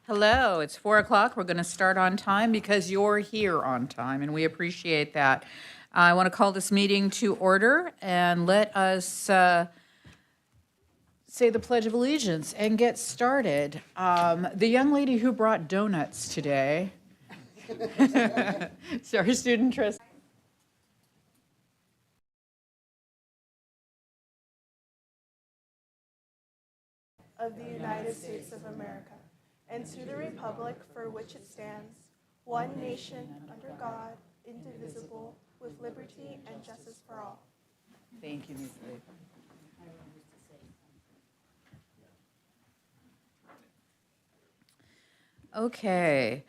Hello, it's 4 o'clock. We're going to start on time because you're here on time, and we appreciate that. I want to call this meeting to order, and let us say the Pledge of Allegiance and get started. The young lady who brought donuts today, so our student trustee. Of the United States of America, and to the republic for which it stands, one nation, under God, indivisible, with liberty and justice for all. Thank you, Ms. Lee. Okay.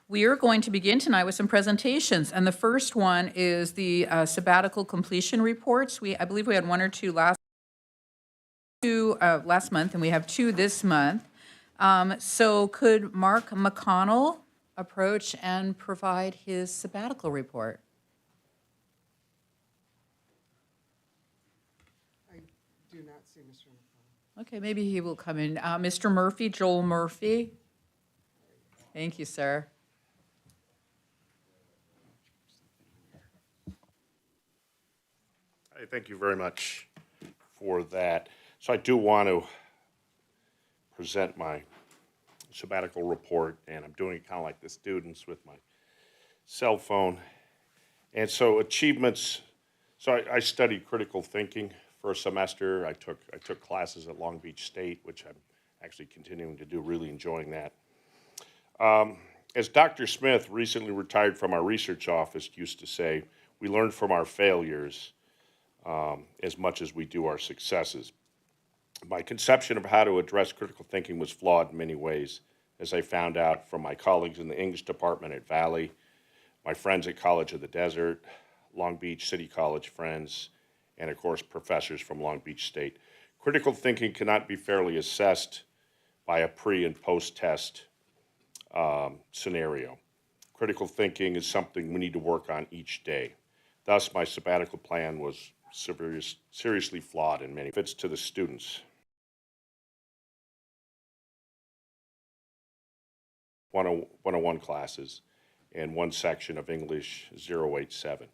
We are going to begin tonight with some presentations, and the first one is the sabbatical completion reports. I believe we had one or two last month, and we have two this month. So could Mark McConnell approach and provide his sabbatical report? I do not see Mr. McConnell. Okay, maybe he will come in. Mr. Murphy, Joel Murphy. Thank you, sir. Hey, thank you very much for that. So I do want to present my sabbatical report, and I'm doing it kind of like the students with my cell phone. And so achievements, so I studied critical thinking for a semester. I took classes at Long Beach State, which I'm actually continuing to do, really enjoying that. As Dr. Smith, recently retired from our research office, used to say, we learn from our failures as much as we do our successes. My conception of how to address critical thinking was flawed in many ways, as I found out from my colleagues in the English department at Valley, my friends at College of the Desert, Long Beach City College friends, and of course professors from Long Beach State. Critical thinking cannot be fairly assessed by a pre and post-test scenario. Critical thinking is something we need to work on each day. Thus, my sabbatical plan was seriously flawed in many benefits to the students. 101 classes and one section of English 087.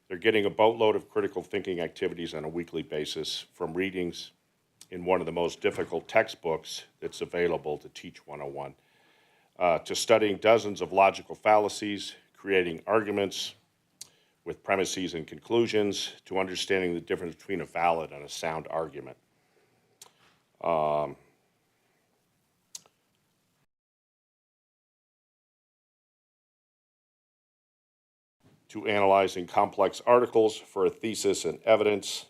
They're getting a boatload of critical thinking activities on a weekly basis, from readings in one of the most difficult textbooks that's available to teach 101, to studying dozens of logical fallacies, creating arguments with premises and conclusions, to understanding the difference between a valid and a sound argument. To analyzing complex articles for a thesis and evidence,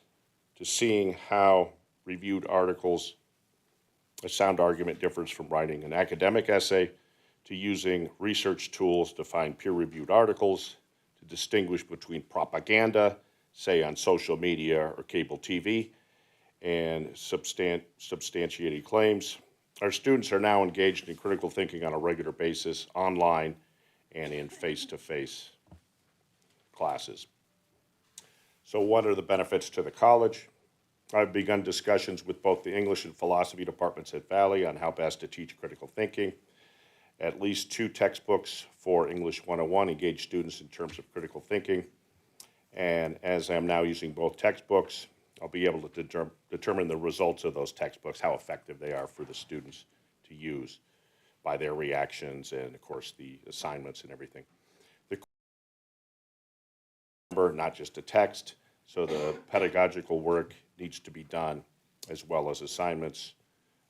to seeing how reviewed articles, a sound argument differs from writing an academic essay, to using research tools to find peer-reviewed articles, to distinguish between propaganda, say on social media or cable TV, and substantiated claims. Our students are now engaged in critical thinking on a regular basis, online and in face-to-face classes. So what are the benefits to the college? I've begun discussions with both the English and philosophy departments at Valley on how best to teach critical thinking. At least 2 textbooks for English 101 engage students in terms of critical thinking. And as I'm now using both textbooks, I'll be able to determine the results of those textbooks, how effective they are for the students to use by their reactions and, of course, the assignments and everything. Not just a text, so the pedagogical work needs to be done as well as assignments,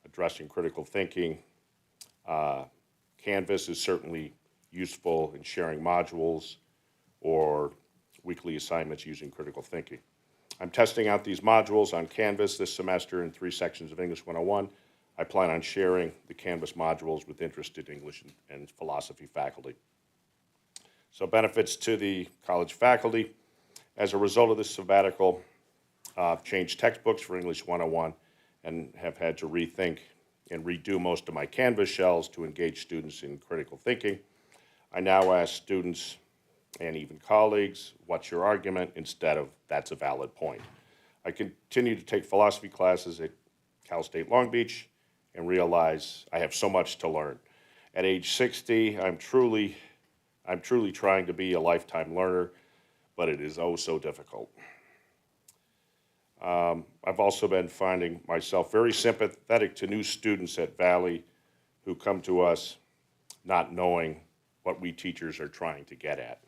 addressing critical thinking. Canvas is certainly useful in sharing modules or weekly assignments using critical thinking. I'm testing out these modules on Canvas this semester in 3 sections of English 101. I plan on sharing the Canvas modules with interested English and philosophy faculty. So benefits to the college faculty. As a result of this sabbatical, I've changed textbooks for English 101 and have had to rethink and redo most of my Canvas shells to engage students in critical thinking. I now ask students and even colleagues, what's your argument, instead of that's a valid point. I continue to take philosophy classes at Cal State Long Beach and realize I have so much to learn. At age 60, I'm truly trying to be a lifetime learner, but it is oh so difficult. I've also been finding myself very sympathetic to new students at Valley who come to us not knowing what we teachers are trying to get at.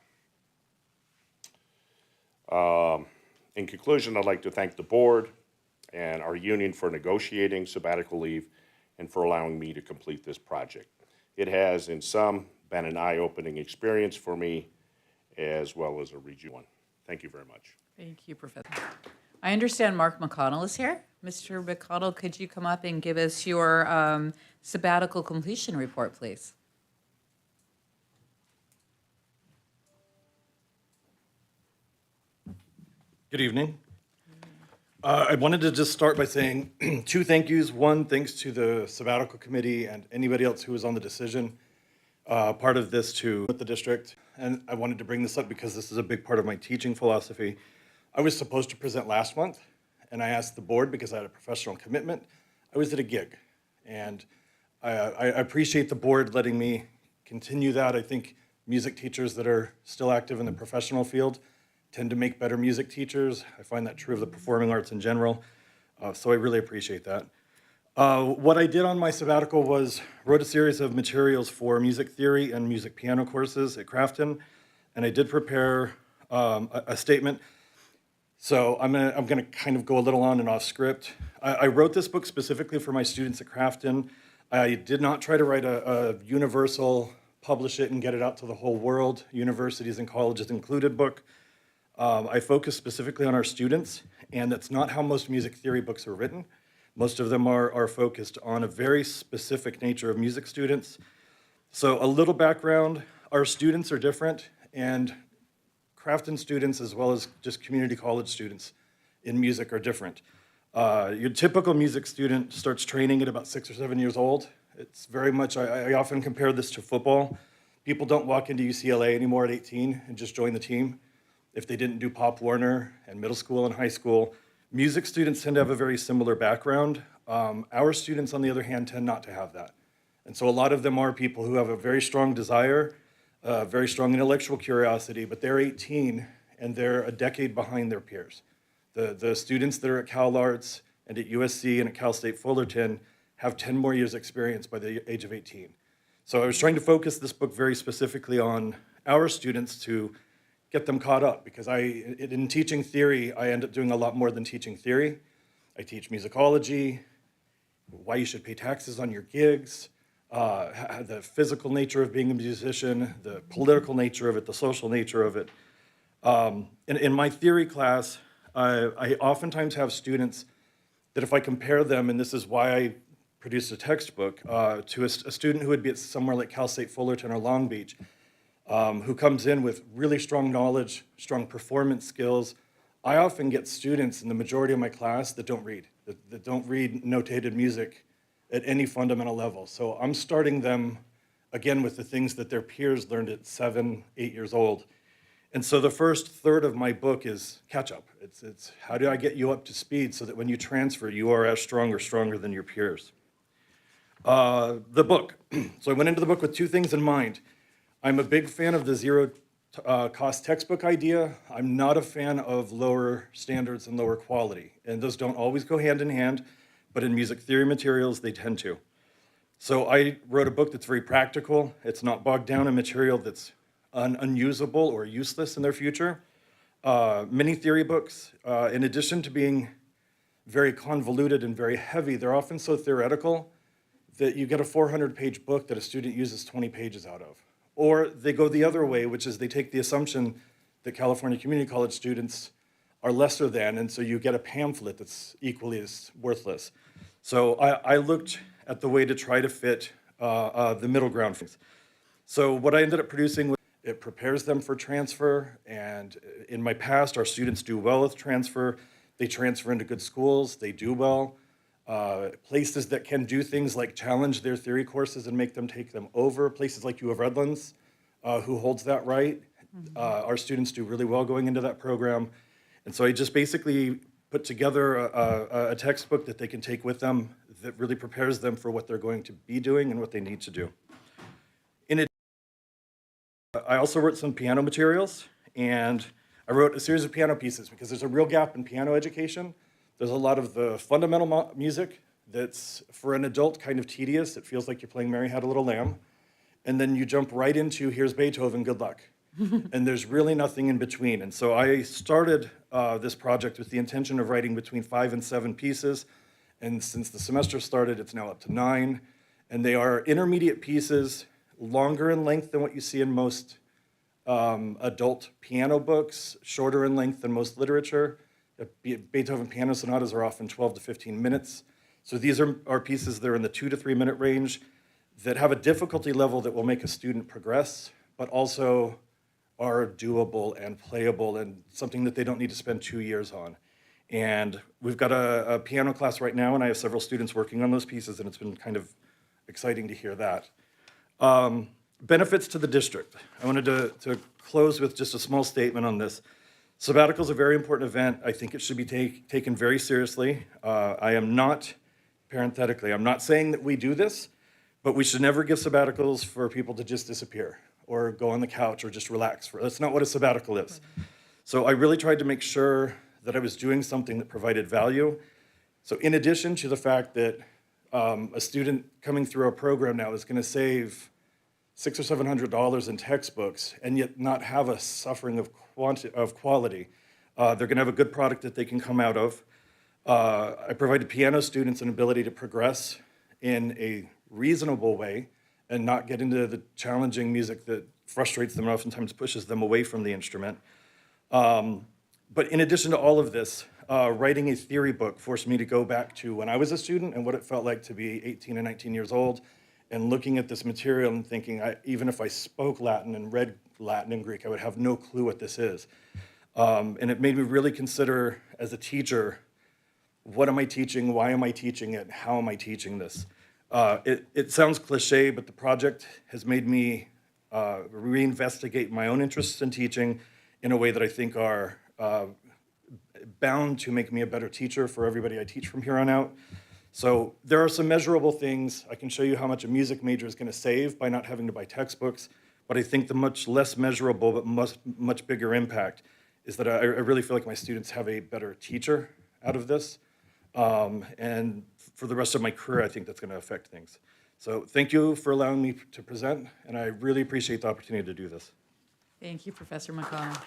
In conclusion, I'd like to thank the board and our union for negotiating sabbatical leave and for allowing me to complete this project. It has, in some, been an eye-opening experience for me as well as a regional one. Thank you very much. Thank you, Professor. I understand Mark McConnell is here. Mr. McConnell, could you come up and give us your sabbatical completion report, please? Good evening. I wanted to just start by saying two thank yous. One, thanks to the sabbatical committee and anybody else who was on the decision part of this with the district. And I wanted to bring this up because this is a big part of my teaching philosophy. I was supposed to present last month, and I asked the board because I had a professional commitment. I was at a gig, and I appreciate the board letting me continue that. I think music teachers that are still active in the professional field tend to make better music teachers. I find that true of the performing arts in general, so I really appreciate that. What I did on my sabbatical was wrote a series of materials for music theory and music piano courses at Crafton, and I did prepare a statement. So I'm gonna kind of go a little on and off script. I wrote this book specifically for my students at Crafton. I did not try to write a universal, publish it and get it out to the whole world, universities and colleges included book. I focused specifically on our students, and that's not how most music theory books are written. Most of them are focused on a very specific nature of music students. So a little background, our students are different, and Crafton students as well as just community college students in music are different. Your typical music student starts training at about 6 or 7 years old. It's very much, I often compare this to football. People don't walk into UCLA anymore at 18 and just join the team if they didn't do Pop Warner and middle school and high school. Music students tend to have a very similar background. Our students, on the other hand, tend not to have that. And so a lot of them are people who have a very strong desire, very strong intellectual curiosity, but they're 18 and they're a decade behind their peers. The students that are at Cal Arts and at USC and at Cal State Fullerton have 10 more years experience by the age of 18. So I was trying to focus this book very specifically on our students to get them caught up, because in teaching theory, I end up doing a lot more than teaching theory. I teach musicology, why you should pay taxes on your gigs, the physical nature of being a musician, the political nature of it, the social nature of it. In my theory class, I oftentimes have students that if I compare them, and this is why I produced a textbook, to a student who would be at somewhere like Cal State Fullerton or Long Beach, who comes in with really strong knowledge, strong performance skills. I often get students in the majority of my class that don't read, that don't read notated music at any fundamental level. So I'm starting them, again, with the things that their peers learned at 7, 8 years old. And so the first third of my book is catch up. It's how do I get you up to speed so that when you transfer, you are as strong or stronger than your peers. The book. So I went into the book with two things in mind. I'm a big fan of the zero cost textbook idea. I'm not a fan of lower standards and lower quality. And those don't always go hand in hand, but in music theory materials, they tend to. So I wrote a book that's very practical. It's not bogged down in material that's unusable or useless in their future. Many theory books, in addition to being very convoluted and very heavy, they're often so theoretical that you get a 400-page book that a student uses 20 pages out of. Or they go the other way, which is they take the assumption that California community college students are lesser than, and so you get a pamphlet that's equally as worthless. So I looked at the way to try to fit the middle ground. So what I ended up producing was it prepares them for transfer, and in my past, our students do well with transfer. They transfer into good schools, they do well. Places that can do things like challenge their theory courses and make them take them over, places like U of Redlands, who holds that right. Our students do really well going into that program. And so I just basically put together a textbook that they can take with them that really prepares them for what they're going to be doing and what they need to do. I also wrote some piano materials, and I wrote a series of piano pieces because there's a real gap in piano education. There's a lot of the fundamental music that's, for an adult, kind of tedious. It feels like you're playing Mary Had a Little Lamb. And then you jump right into, here's Beethoven, good luck. And there's really nothing in between. And so I started this project with the intention of writing between 5 and 7 pieces. And since the semester started, it's now up to 9. And they are intermediate pieces, longer in length than what you see in most adult piano books, shorter in length than most literature. Beethoven piano sonatas are often 12 to 15 minutes. So these are pieces that are in the 2 to 3 minute range that have a difficulty level that will make a student progress, but also are doable and playable and something that they don't need to spend 2 years on. And we've got a piano class right now, and I have several students working on those pieces, and it's been kind of exciting to hear that. Benefits to the district. I wanted to close with just a small statement on this. Sabbatical is a very important event. I think it should be taken very seriously. I am not, parenthetically, I'm not saying that we do this, but we should never give sabbaticals for people to just disappear or go on the couch or just relax. That's not what a sabbatical is. So I really tried to make sure that I was doing something that provided value. So in addition to the fact that a student coming through our program now is going to save $600 or $700 in textbooks and yet not have a suffering of quality. They're going to have a good product that they can come out of. I provided piano students an ability to progress in a reasonable way and not get into the challenging music that frustrates them and oftentimes pushes them away from the instrument. But in addition to all of this, writing a theory book forced me to go back to when I was a student and what it felt like to be 18 and 19 years old and looking at this material and thinking, even if I spoke Latin and read Latin and Greek, I would have no clue what this is. And it made me really consider, as a teacher, what am I teaching, why am I teaching it, how am I teaching this? It sounds cliche, but the project has made me reinvestigate my own interests in teaching in a way that I think are bound to make me a better teacher for everybody I teach from here on out. So there are some measurable things. I can show you how much a music major is going to save by not having to buy textbooks, but I think the much less measurable but much bigger impact is that I really feel like my students have a better teacher out of this. And for the rest of my career, I think that's going to affect things. So thank you for allowing me to present, and I really appreciate the opportunity to do this. Thank you, Professor McConnell.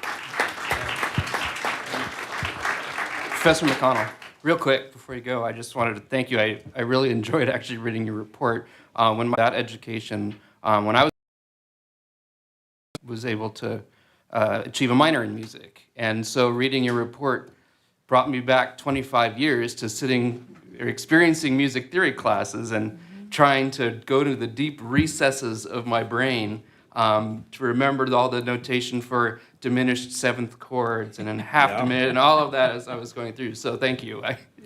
Professor McConnell, real quick before you go, I just wanted to thank you. I really enjoyed actually reading your report. That education, when I was able to achieve a minor in music. And so reading your report brought me back 25 years to sitting or experiencing music theory classes and trying to go to the deep recesses of my brain to remember all the notation for diminished seventh chords and then half diminished and all of that as I was going through. So thank you.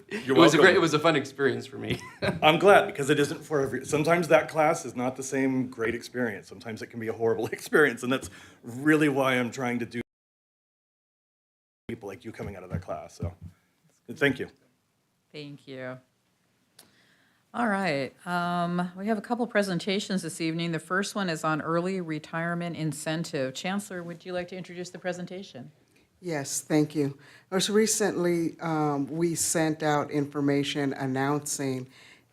It was a fun experience for me. I'm glad, because it isn't for every. Sometimes that class is not the same great experience. Sometimes it can be a horrible experience, and that's really why I'm trying to do people like you coming out of that class. So thank you. Thank you. All right. We have a couple presentations this evening. The first one is on early retirement incentive. Chancellor, would you like to introduce the presentation? Yes, thank you. Most recently, we sent out information announcing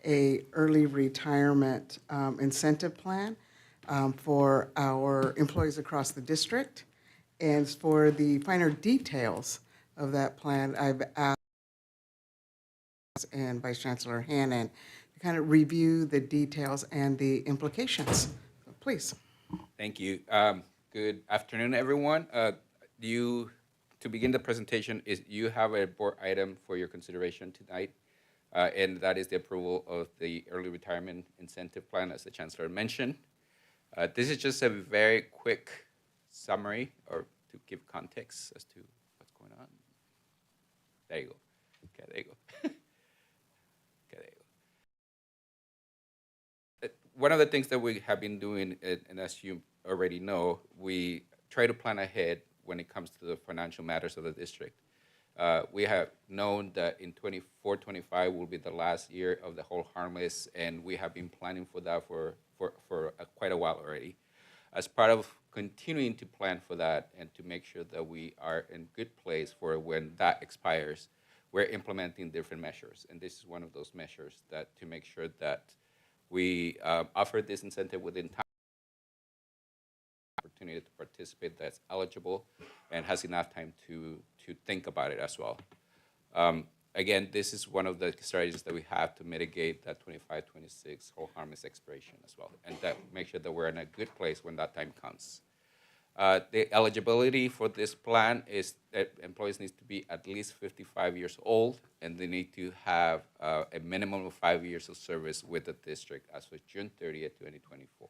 a early retirement incentive plan for our employees across the district. And for the finer details of that plan, I've asked and Vice Chancellor Hannon to kind of review the details and the implications. So please. Thank you. Good afternoon, everyone. To begin the presentation, you have a board item for your consideration tonight, and that is the approval of the early retirement incentive plan, as the Chancellor mentioned. This is just a very quick summary, or to give context as to what's going on. There you go. Okay, there you go. Okay, there you go. One of the things that we have been doing, and as you already know, we try to plan ahead when it comes to the financial matters of the district. We have known that in 24, 25 will be the last year of the whole harmless, and we have been planning for that for quite a while already. As part of continuing to plan for that and to make sure that we are in good place for when that expires, we're implementing different measures. And this is one of those measures that to make sure that we offer this incentive within time, opportunity to participate that's eligible and has enough time to think about it as well. Again, this is one of the strategies that we have to mitigate that 25, 26 whole harmless expiration as well, and that make sure that we're in a good place when that time comes. The eligibility for this plan is that employees need to be at least 55 years old, and they need to have a minimum of 5 years of service with the district as of June 30th, 2024.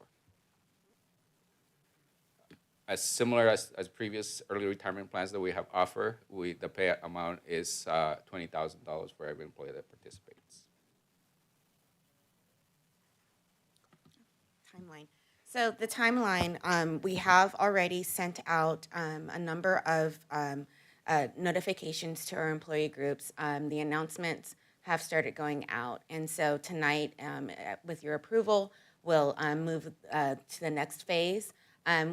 As similar as previous early retirement plans that we have offered, the pay amount is $20,000 for every employee that participates. Timeline. So the timeline, we have already sent out a number of notifications to our employee groups. The announcements have started going out. And so tonight, with your approval, we'll move to the next phase.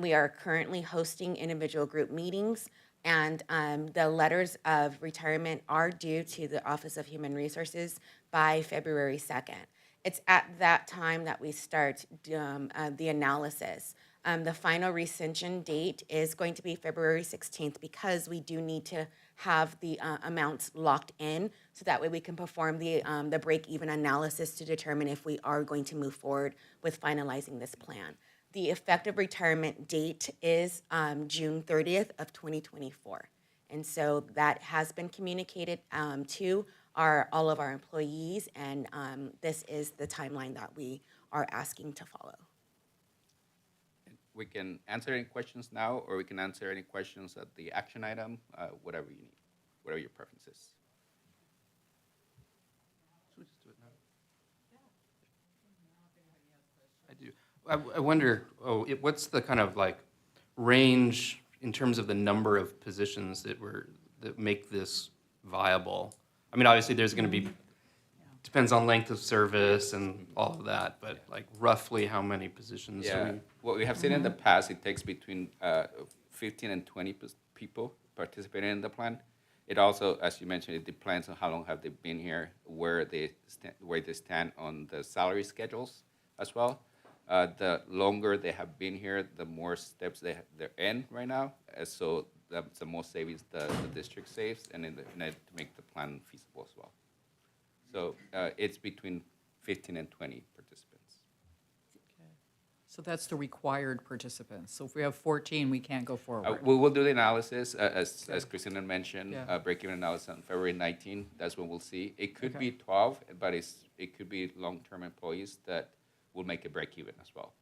We are currently hosting individual group meetings, and the letters of retirement are due to the Office of Human Resources by February 2nd. It's at that time that we start the analysis. The final rescission date is going to be February 16th because we do need to have the amounts locked in so that way we can perform the break-even analysis to determine if we are going to move forward with finalizing this plan. The effective retirement date is June 30th of 2024. And so that has been communicated to all of our employees, and this is the timeline that we are asking to follow. We can answer any questions now, or we can answer any questions at the action item, whatever you need, whatever your preference is. Should we just do it now? I do. I wonder, what's the kind of like range in terms of the number of positions that make this viable? I mean, obviously there's going to be, depends on length of service and all of that, but like roughly how many positions? Yeah, what we have seen in the past, it takes between 15 and 20 people participating in the plan. It also, as you mentioned, it depends on how long have they been here, where they stand on the salary schedules as well. The longer they have been here, the more steps they're in right now. So that's the most savings the district saves, and to make the plan feasible as well. So it's between 15 and 20 participants. Okay. So that's the required participants. So if we have 14, we can't go forward. We will do the analysis, as Christina mentioned, Yeah. break-even analysis on February 19th. That's when we'll see. It could Okay. be 12, but it could be long-term employees that will make a break-even as well.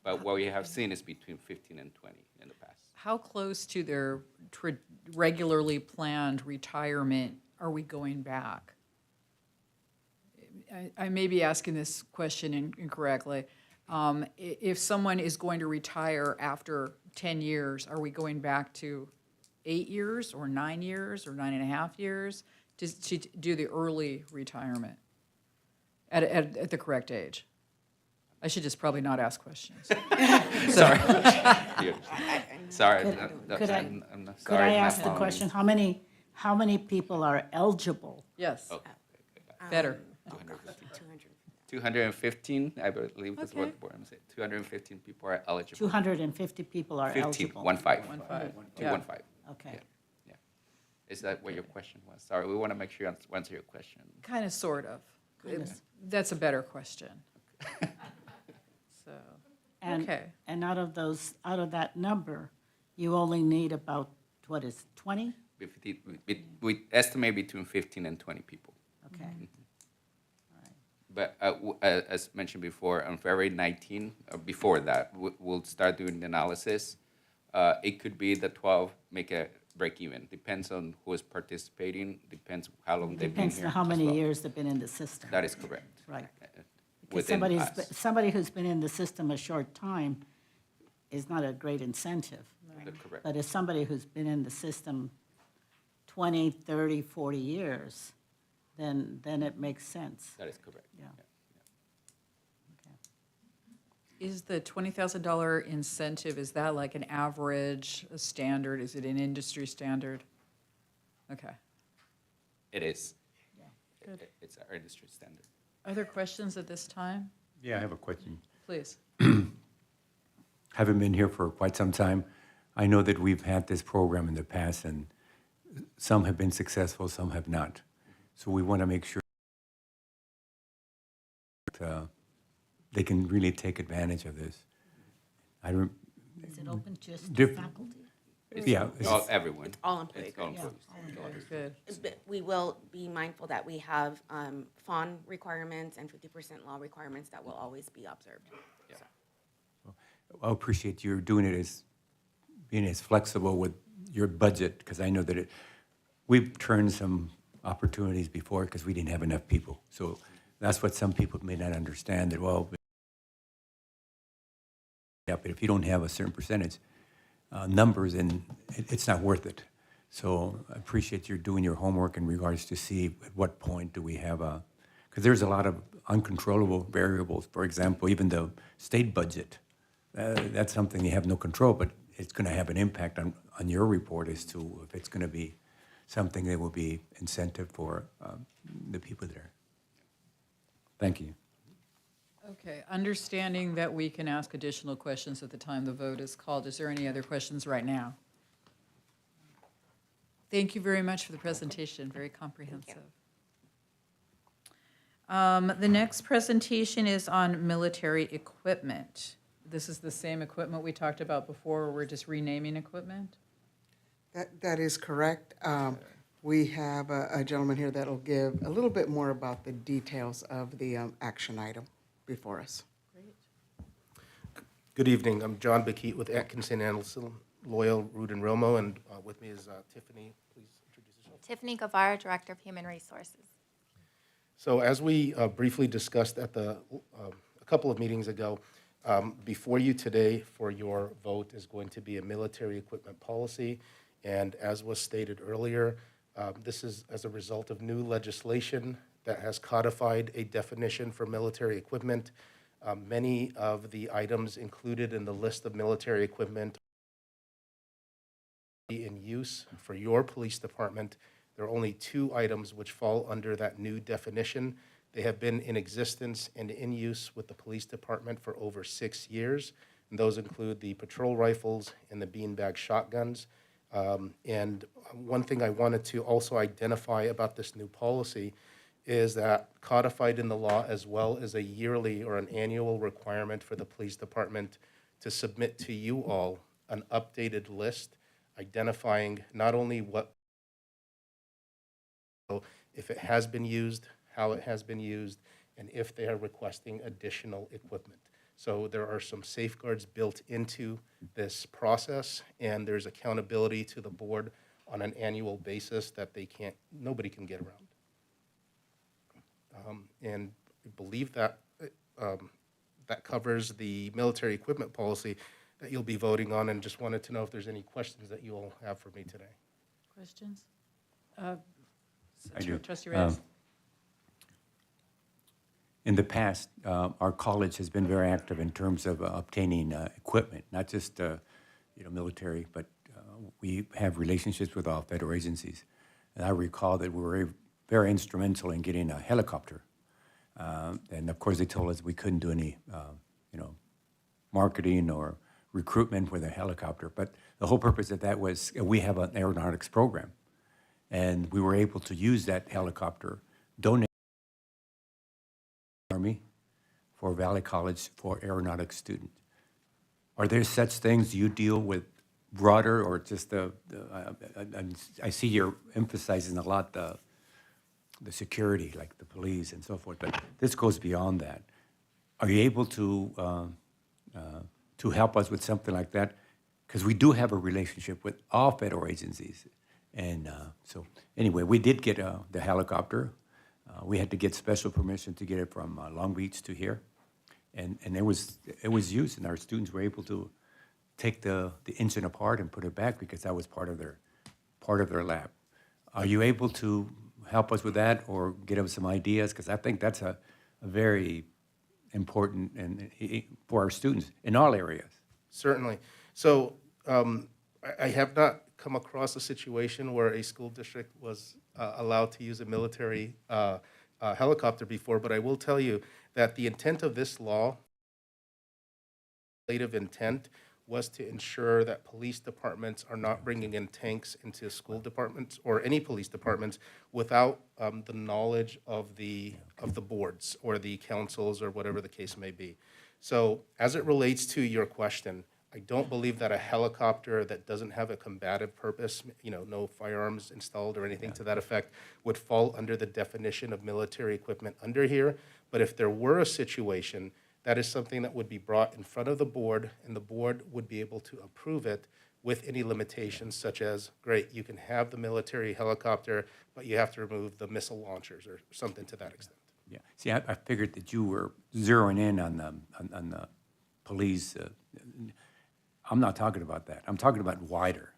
But what we have seen is between 15 and 20 in the past. How close to their regularly planned retirement are we going back? I may be asking this question incorrectly. If someone is going to retire after 10 years, are we going back to 8 years or 9 years or 9.5 years to do the early retirement at the correct age? I should just probably not ask questions. Sorry. Sorry. Could I I'm not Could sorry, I not ask the following. question, how many people are eligible? Yes, Okay. better. 215, I believe that's what Okay. the board said. 215 people are eligible. 250 people are 15, eligible? 1-5. 1-5. 215. Okay. Yeah. Is that what your question was? Sorry, we want to make sure you answer your question. Kind of, sort of. That's a better question. So, And- okay. And out of that number, you only need about, 20? We estimate between 15 and 20 people. Okay. But as mentioned before, on February 19, or before that, we'll start doing the analysis. It could be the 12 make a break even. Depends on who is participating, depends how long they've been Depends here. on how as many well. years they've been in the system. That is correct. Right. Because Within us. somebody who's been in the system a short time is not a great incentive. That's correct. But as somebody who's been in the system 20, 30, 40 years, then it makes sense. That is correct. Yeah. Is the $20,000 incentive, is that like an average, a standard? Is it an industry standard? Okay. It is. Good. It's our industry standard. Other questions at this time? Yeah, I have a question. Please. Haven't been here for quite some time. I know that we've had this program in the past, and some have been successful, some have not. So we want to make sure that they can really take advantage of this. I don't, Is it open just to Diff- faculty? yeah, All, everyone. It's all employee It's all groups. employees. Good. But we will be mindful that we have FON requirements and 50% law requirements that will always be observed. I appreciate you doing it as, being as flexible with your budget, because I know that we've turned some opportunities before because we didn't have enough people. So that's what some people may not understand, that, well, yeah, but if you don't have a certain percentage numbers, then it's not worth it. So I appreciate you doing your homework in regards to see at what point do we have a, because there's a lot of uncontrollable variables. For example, even the state budget, that's something you have no control, but it's going to have an impact on your report as to if it's going to be something that will be incentive for the people there. Thank you. Okay, understanding that we can ask additional questions at the time the vote is called. Is there any other questions right now? Thank you very much for the presentation, very comprehensive. The next presentation is on military equipment. This is the same equipment we talked about before, or we're just renaming equipment? That is correct. We have a gentleman here that'll give a little bit more about the details of the action item before us. Good evening. I'm John Bakit with Atkinson, Anderson, Loyal, Root, and Romo, and with me is Tiffany. Please introduce yourself. Tiffany Guevara, Director of Human Resources. So as we briefly discussed at a couple of meetings ago, before you today for your vote is going to be a military equipment policy. And as was stated earlier, this is as a result of new legislation that has codified a definition for military equipment. Many of the items included in the list of military equipment in use for your police department. There are only 2 items which fall under that new definition. They have been in existence and in use with the police department for over 6 years. And those include the patrol rifles and the beanbag shotguns. And one thing I wanted to also identify about this new policy is that codified in the law, as well as a yearly or an annual requirement for the police department to submit to you all an updated list identifying not only what, if it has been used, how it has been used, and if they are requesting additional equipment. So there are some safeguards built into this process, and there's accountability to the board on an annual basis that nobody can get around. And I believe that that covers the military equipment policy that you'll be voting on, and just wanted to know if there's any questions that you all have for me today. Questions? I do. Trustee Reyes? In the past, our college has been very active in terms of obtaining equipment, not just military, but we have relationships with all federal agencies. And I recall that we were very instrumental in getting a helicopter. And of course, they told us we couldn't do any, marketing or recruitment with a helicopter. But the whole purpose of that was we have an aeronautics program, and we were able to use that helicopter, donate Army for Valley College for aeronautics students. Are there such things you deal with broader, or just I see you're emphasizing a lot the security, like the police and so forth, but this goes beyond that. Are you able to help us with something like that? Because we do have a relationship with all federal agencies. And so anyway, we did get the helicopter. We had to get special permission to get it from Long Beach to here. And it was used, and our students were able to take the engine apart and put it back because that was part of their lab. Are you able to help us with that or get us some ideas? Because I think that's a very important and for our students in all areas. Certainly. So I have not come across a situation where a school district was allowed to use a military helicopter before, but I will tell you that the intent of this law, legislative intent, was to ensure that police departments are not bringing in tanks into school departments or any police departments without the knowledge of the boards or the councils or whatever the case may be. So as it relates to your question, I don't believe that a helicopter that doesn't have a combative purpose, no firearms installed or anything to that effect, would fall under the definition of military equipment under here. But if there were a situation, that is something that would be brought in front of the board, and the board would be able to approve it with any limitations such as, great, you can have the military helicopter, but you have to remove the missile launchers or something to that extent. Yeah. See, I figured that you were zeroing in on the police. I'm not talking about that. I'm talking about wider.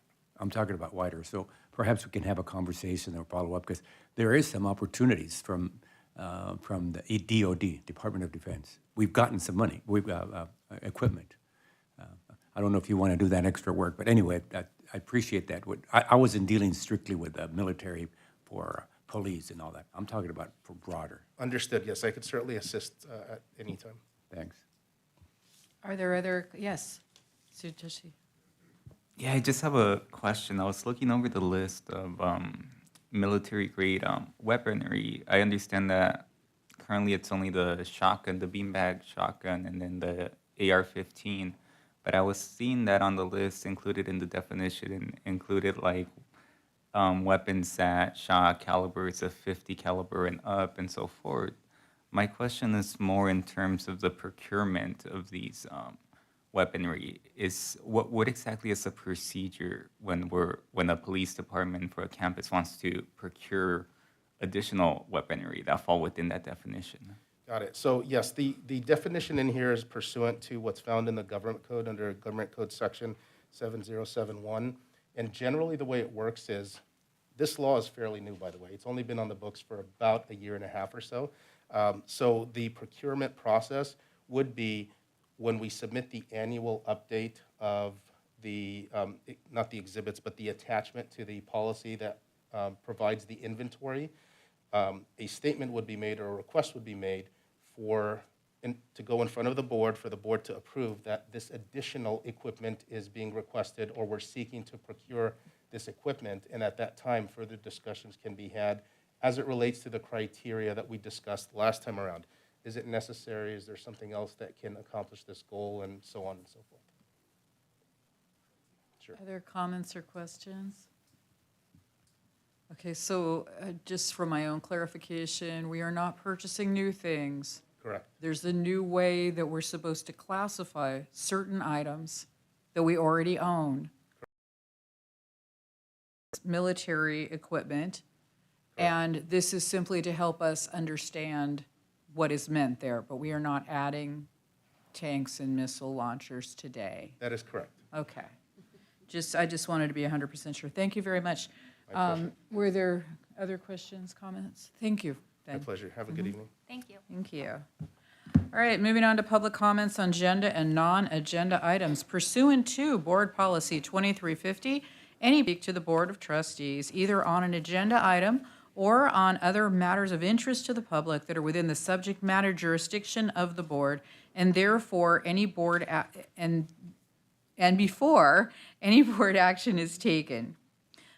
So perhaps we can have a conversation or follow up, because there is some opportunities from the DOD, Department of Defense. We've gotten some money. We've got equipment. I don't know if you want to do that extra work, but anyway, I appreciate that. I wasn't dealing strictly with the military for police and all that. I'm talking about for broader. Understood, yes, I could certainly assist at any time. Thanks. Are there other, yes, Sutoshi? Yeah, I just have a question. I was looking over the list of military-grade weaponry. I understand that currently it's only the shotgun, the beanbag shotgun, and then the AR-15. But I was seeing that on the list included in the definition, included like weapons that shot calibers of 50 caliber and up and so forth. My question is more in terms of the procurement of these weaponry. What exactly is the procedure when a police department for a campus wants to procure additional weaponry that fall within that definition? Got it. So yes, the definition in here is pursuant to what's found in the government code under Government Code Section 7071. And generally the way it works is, this law is fairly new, by the way. It's only been on the books for about a year and a half or so. So the procurement process would be when we submit the annual update of the, not the exhibits, but the attachment to the policy that provides the inventory, a statement would be made or a request would be made to go in front of the board for the board to approve that this additional equipment is being requested or we're seeking to procure this equipment. And at that time, further discussions can be had as it relates to the criteria that we discussed last time around. Is it necessary? Is there something else that can accomplish this goal, and so on and so forth? Sure. Other comments or questions? Okay, so just for my own clarification, we are not purchasing new things. Correct. There's a new way that we're supposed to classify certain items that we already own. Military equipment, and this is simply to help us understand what is meant there, but we are not adding tanks and missile launchers today. That is correct. Okay. I just wanted to be 100% sure. Thank you very much. My pleasure. Were there other questions, comments? Thank you, My Ben. pleasure. Have a good evening. Thank you. Thank you. All right, moving on to public comments on agenda and non-agenda items. Pursuant to Board Policy 2350, any speak to the Board of Trustees, either on an agenda item or on other matters of interest to the public that are within the subject matter jurisdiction of the board, and therefore any board and before any board action is taken.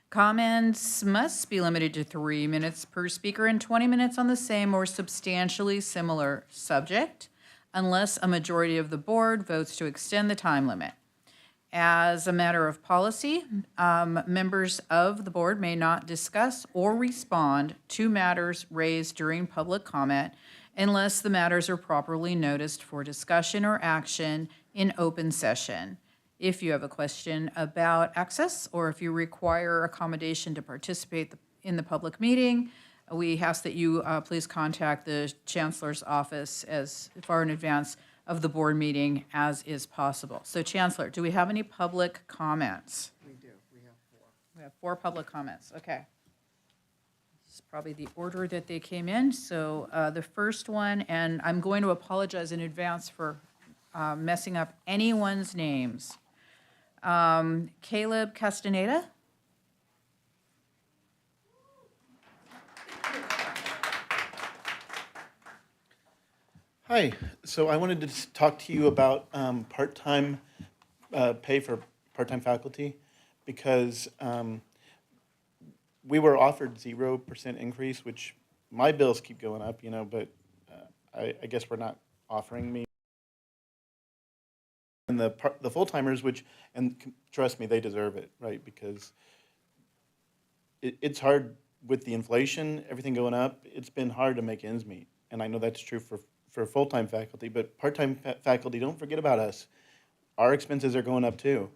Comments must be limited to 3 minutes per speaker and 20 minutes on the same or substantially similar subject, unless a majority of the board votes to extend the time limit. As a matter of policy, members of the board may not discuss or respond to matters raised during public comment unless the matters are properly noticed for discussion or action in open session. If you have a question about access or if you require accommodation to participate in the public meeting, we ask that you please contact the Chancellor's office as far in advance of the board meeting as is possible. So Chancellor, do we have any public comments? We do. We have 4. We have 4 public comments, okay. It's probably the order that they came in. So the first one, and I'm going to apologize in advance for messing up anyone's names. Caleb Castaneda. Hi, so I wanted to talk to you about part-time pay for part-time faculty, because we were offered 0% increase, which my bills keep going up, but I guess we're not offering me. And the full-timers, trust me, they deserve it, right? Because it's hard with the inflation, everything going up, it's been hard to make ends meet. And I know that's true for full-time faculty, but part-time faculty, don't forget about us. Our expenses are going up too.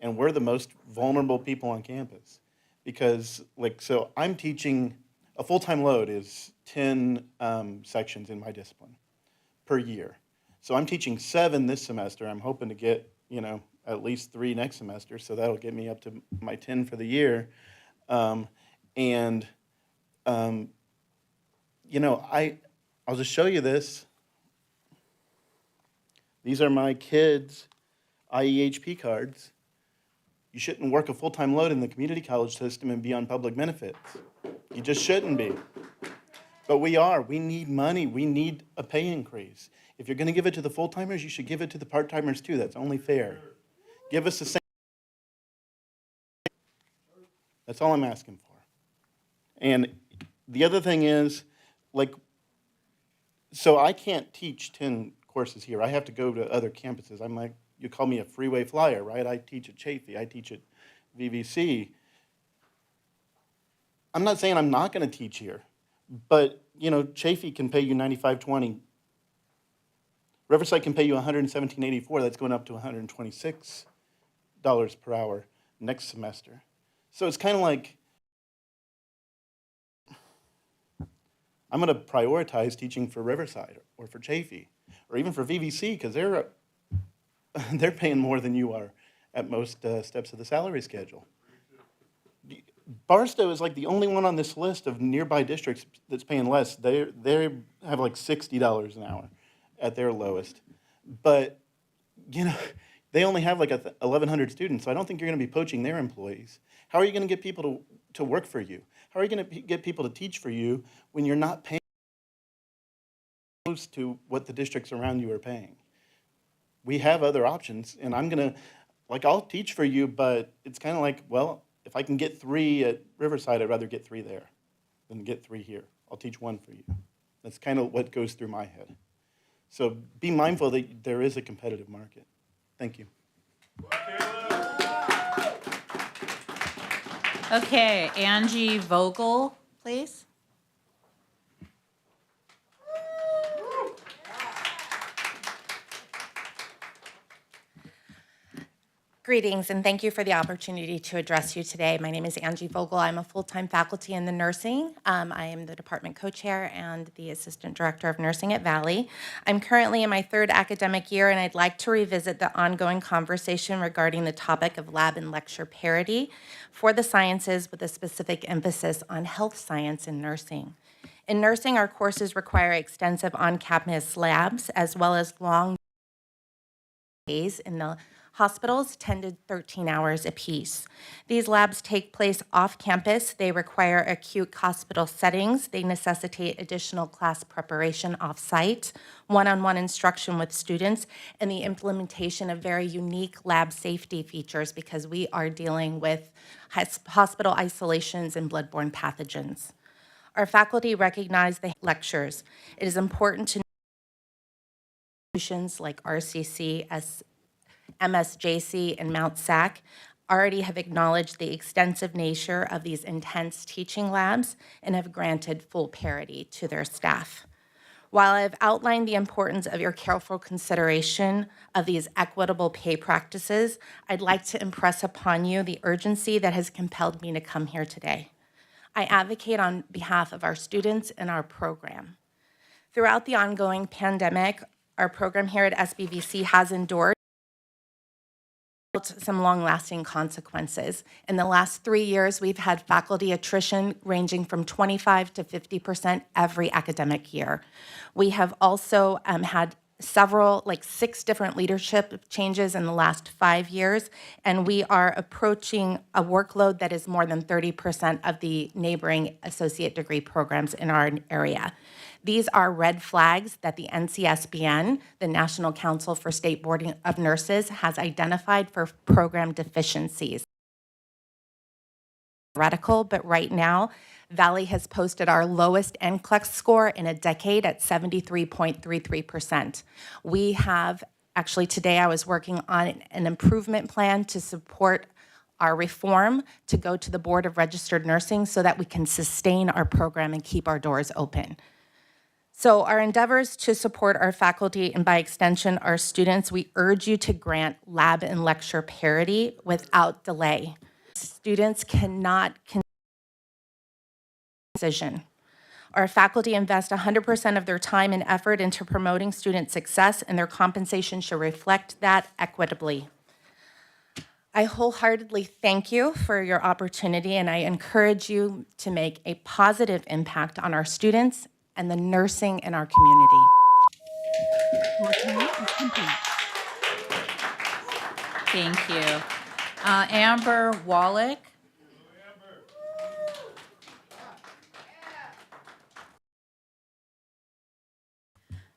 And we're the most vulnerable people on campus. Because, so I'm teaching, a full-time load is 10 sections in my discipline per year. So I'm teaching 7 this semester. I'm hoping to get, at least 3 next semester. So that'll get me up to my 10 for the year. I'll just show you this. These are my kids' IEHP cards. You shouldn't work a full-time load in the community college system and be on public benefits. You just shouldn't be. But we are. We need money. We need a pay increase. If you're going to give it to the full-timers, you should give it to the part-timers too. That's only fair. Give us the same. That's all I'm asking for. And the other thing is, so I can't teach 10 courses here. I have to go to other campuses. I'm like, you call me a freeway flyer, right? I teach at Chaffee. I teach at VVC. I'm not saying I'm not going to teach here, but, Chaffee can pay you $95.20. Riverside can pay you $117.84. That's going up to $126 per hour next semester. So it's kind of like, I'm going to prioritize teaching for Riverside or for Chaffee or even for VVC, because they're paying more than you are at most steps of the salary schedule. Barstow is like the only one on this list of nearby districts that's paying less. They have like $60 an hour at their lowest. But, they only have like 1,100 students, so I don't think you're going to be poaching their employees. How are you going to get people to work for you? How are you going to get people to teach for you when you're not paying close to what the districts around you are paying? We have other options, and I'm going to, I'll teach for you, but it's kind of like, well, if I can get 3 at Riverside, I'd rather get 3 there than get 3 here. I'll teach 1 for you. That's kind of what goes through my head. So be mindful that there is a competitive market. Thank you. Okay, Angie Vogel, please. Greetings, and thank you for the opportunity to address you today. My name is Angie Vogel. I'm a full-time faculty in the nursing. I am the department co-chair and the assistant director of nursing at Valley. I'm currently in my 3rd academic year, and I'd like to revisit the ongoing conversation regarding the topic of lab and lecture parity for the sciences, with a specific emphasis on health science and nursing. In nursing, our courses require extensive on-campus labs, as well as long days in the hospitals, 10 to 13 hours apiece. These labs take place off campus. They require acute hospital settings. They necessitate additional class preparation off-site, one-on-one instruction with students, and the implementation of very unique lab safety features, because we are dealing with hospital isolations and bloodborne pathogens. Our faculty recognize the lectures. It is important to know institutions like RCC, MSJC, and Mount SAC already have acknowledged the extensive nature of these intense teaching labs and have granted full parity to their staff. While I've outlined the importance of your careful consideration of these equitable pay practices, I'd like to impress upon you the urgency that has compelled me to come here today. I advocate on behalf of our students and our program. Throughout the ongoing pandemic, our program here at SBVC has endured some long-lasting consequences. In the last 3 years, we've had faculty attrition ranging from 25 to 50% every academic year. We have also had several, like 6 different leadership changes in the last 5 years, and we are approaching a workload that is more than 30% of the neighboring associate degree programs in our area. These are red flags that the NCSBN, the National Council for State Board of Nurses, has identified for program deficiencies. Theoretical, but right now, Valley has posted our lowest NCLEX score in a decade at 73.33%. We have, actually today I was working on an improvement plan to support our reform to go to the Board of Registered Nursing so that we can sustain our program and keep our doors open. So our endeavors to support our faculty and by extension our students, we urge you to grant lab and lecture parity without delay. Students cannot decision. Our faculty invest 100% of their time and effort into promoting student success, and their compensation should reflect that equitably. I wholeheartedly thank you for your opportunity, and I encourage you to make a positive impact on our students and the nursing in our community. Thank you. Amber Wallach.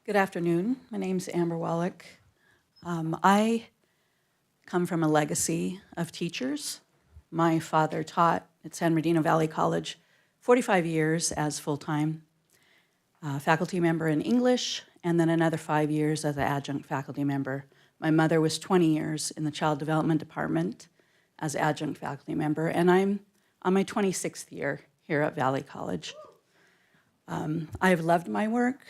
Good afternoon. My name's Amber Wallach. I come from a legacy of teachers. My father taught at San Bernardino Valley College 45 years as full-time faculty member in English, and then another 5 years as an adjunct faculty member. My mother was 20 years in the Child Development Department as adjunct faculty member, and I'm on my 26th year here at Valley College. I've loved my work.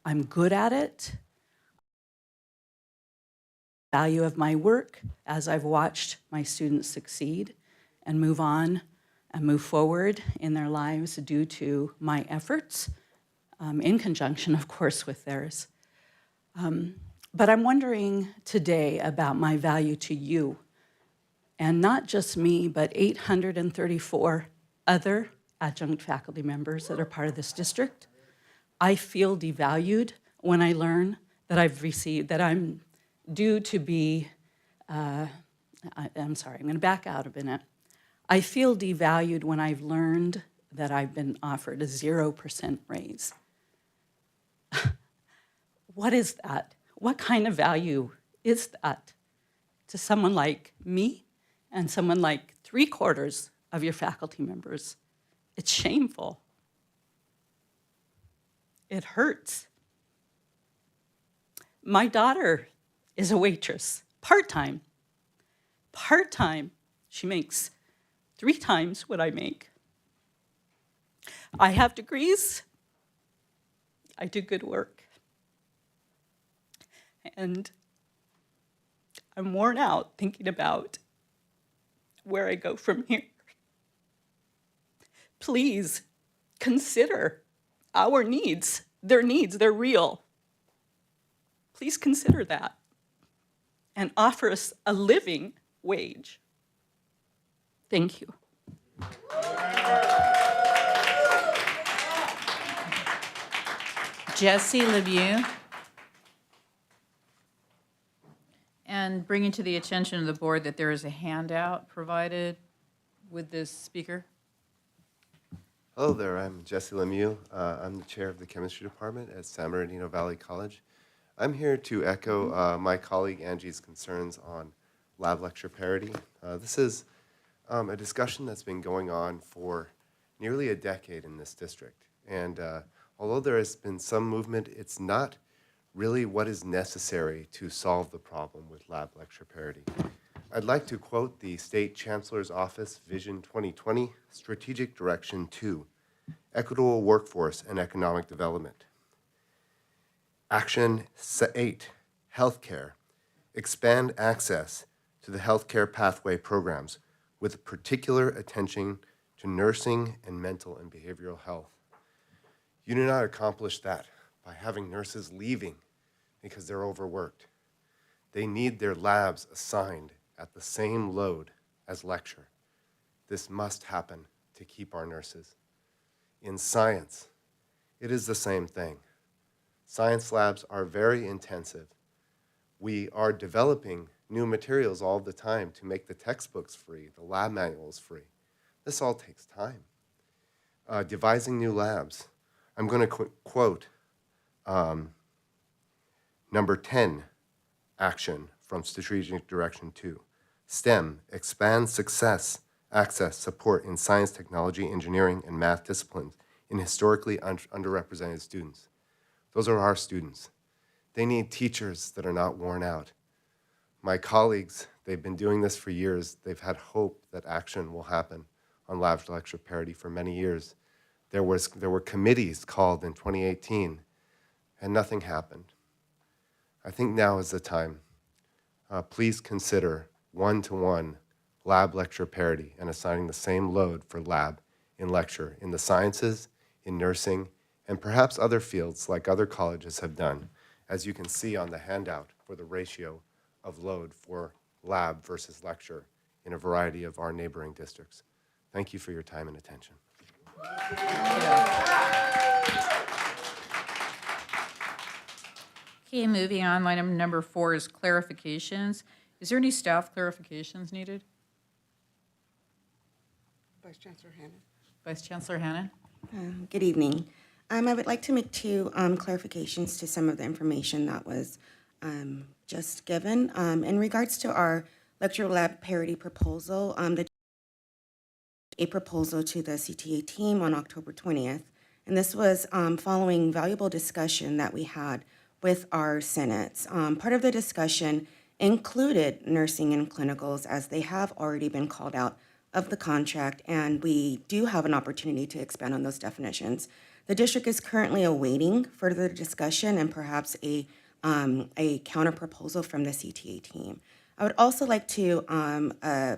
I'm good at it. Value of my work as I've watched my students succeed and move on and move forward in their lives due to my efforts, in conjunction, of course, with theirs. But I'm wondering today about my value to you, and not just me, but 834 other adjunct faculty members that are part of this district. I feel devalued when I learn that I'm due to be, I'm sorry, I'm going to back out a minute. I feel devalued when I've learned that I've been offered a 0% raise. What is that? What kind of value is that to someone like me and someone like 3/4 of your faculty members? It's shameful. It hurts. My daughter is a waitress, part-time. Part-time. She makes 3 times what I make. I have degrees. I do good work. And I'm worn out thinking about where I go from here. Please consider our needs. They're real. Please consider that and offer us a living wage. Thank you. Jesse Lemieux. And bringing to the attention of the board that there is a handout provided with this speaker. Hello there, I'm Jesse Lemieux. I'm the chair of the chemistry department at San Bernardino Valley College. I'm here to echo my colleague Angie's concerns on lab lecture parity. This is a discussion that's been going on for nearly a decade in this district. And although there has been some movement, it's not really what is necessary to solve the problem with lab lecture parity. I'd like to quote the State Chancellor's Office Vision 2020, Strategic Direction 2, Equitable Workforce and Economic Development. Action 8, Healthcare. Expand access to the healthcare pathway programs with particular attention to nursing and mental and behavioral health. You do not accomplish that by having nurses leaving because they're overworked. They need their labs assigned at the same load as lecture. This must happen to keep our nurses. In science, it is the same thing. Science labs are very intensive. We are developing new materials all the time to make the textbooks free, the lab manuals free. This all takes time. Devising new labs. I'm going to quote number 10 action from Strategic Direction 2. STEM, expand success, access, support in science, technology, engineering, and math disciplines in historically underrepresented students. Those are our students. They need teachers that are not worn out. My colleagues, they've been doing this for years. They've had hope that action will happen on lab lecture parity for many years. There were committees called in 2018, and nothing happened. I think now is the time. Please consider one-to-one lab lecture parity and assigning the same load for lab in lecture in the sciences, in nursing, and perhaps other fields like other colleges have done, as you can see on the handout for the ratio of load for lab versus lecture in a variety of our neighboring districts. Thank you for your time and attention. Okay, moving on, item number 4 is clarifications. Is there any staff clarifications needed? Vice Chancellor Hannon. Vice Chancellor Hannon? Good evening. I would like to make two clarifications to some of the information that was just given. In regards to our lecture lab parity proposal, a proposal to the CTA team on October 20th, and this was following valuable discussion that we had with our senates. Part of the discussion included nursing and clinicals, as they have already been called out of the contract, and we do have an opportunity to expand on those definitions. The district is currently awaiting further discussion and perhaps a counter proposal from the CTA team. I would also like to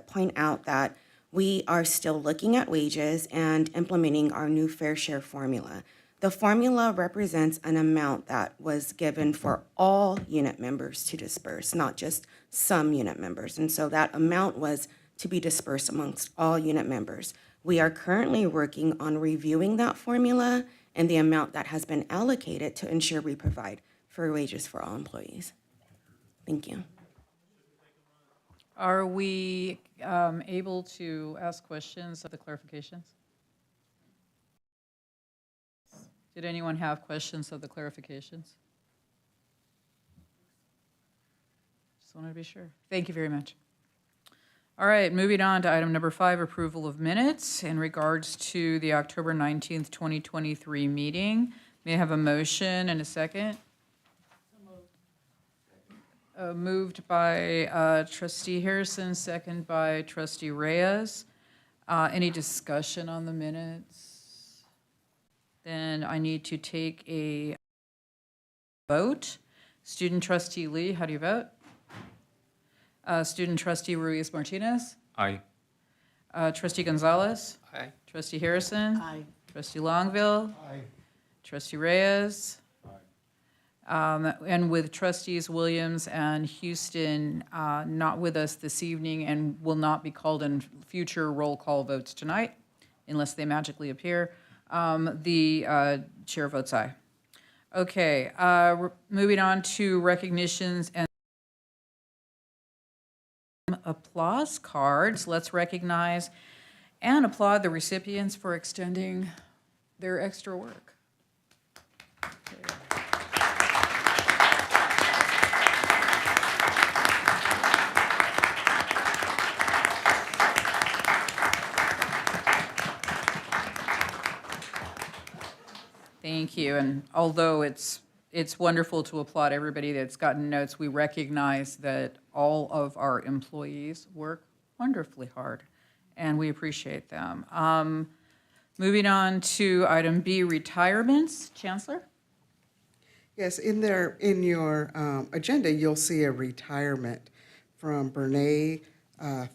point out that we are still looking at wages and implementing our new fair share formula. The formula represents an amount that was given for all unit members to disperse, not just some unit members. And so that amount was to be dispersed amongst all unit members. We are currently working on reviewing that formula and the amount that has been allocated to ensure we provide fair wages for all employees. Thank you. Are we able to ask questions of the clarifications? Did anyone have questions of the clarifications? Just wanted to be sure. Thank you very much. All right, moving on to item number 5, approval of minutes in regards to the October 19th, 2023 meeting. May I have a motion and a second? Moved by trustee Harrison, second by trustee Reyes. Any discussion on the minutes? Then I need to take a vote. Student trustee Lee, how do you vote? Student trustee Ruiz Martinez? Aye. Trustee Gonzalez? Aye. Trustee Harrison? Aye. Trustee Longville? Aye. Trustee Reyes? And with trustees Williams and Houston not with us this evening and will not be called in future roll call votes tonight unless they magically appear, the chair votes aye. Okay, moving on to recognitions and applause cards. Let's recognize and applaud the recipients for extending their extra work. Okay. Thank you. And although it's wonderful to applaud everybody that's gotten notes, we recognize that all of our employees work wonderfully hard, and we appreciate them. Moving on to item B, retirements. Chancellor? Yes, in your agenda, you'll see a retirement from Bernardino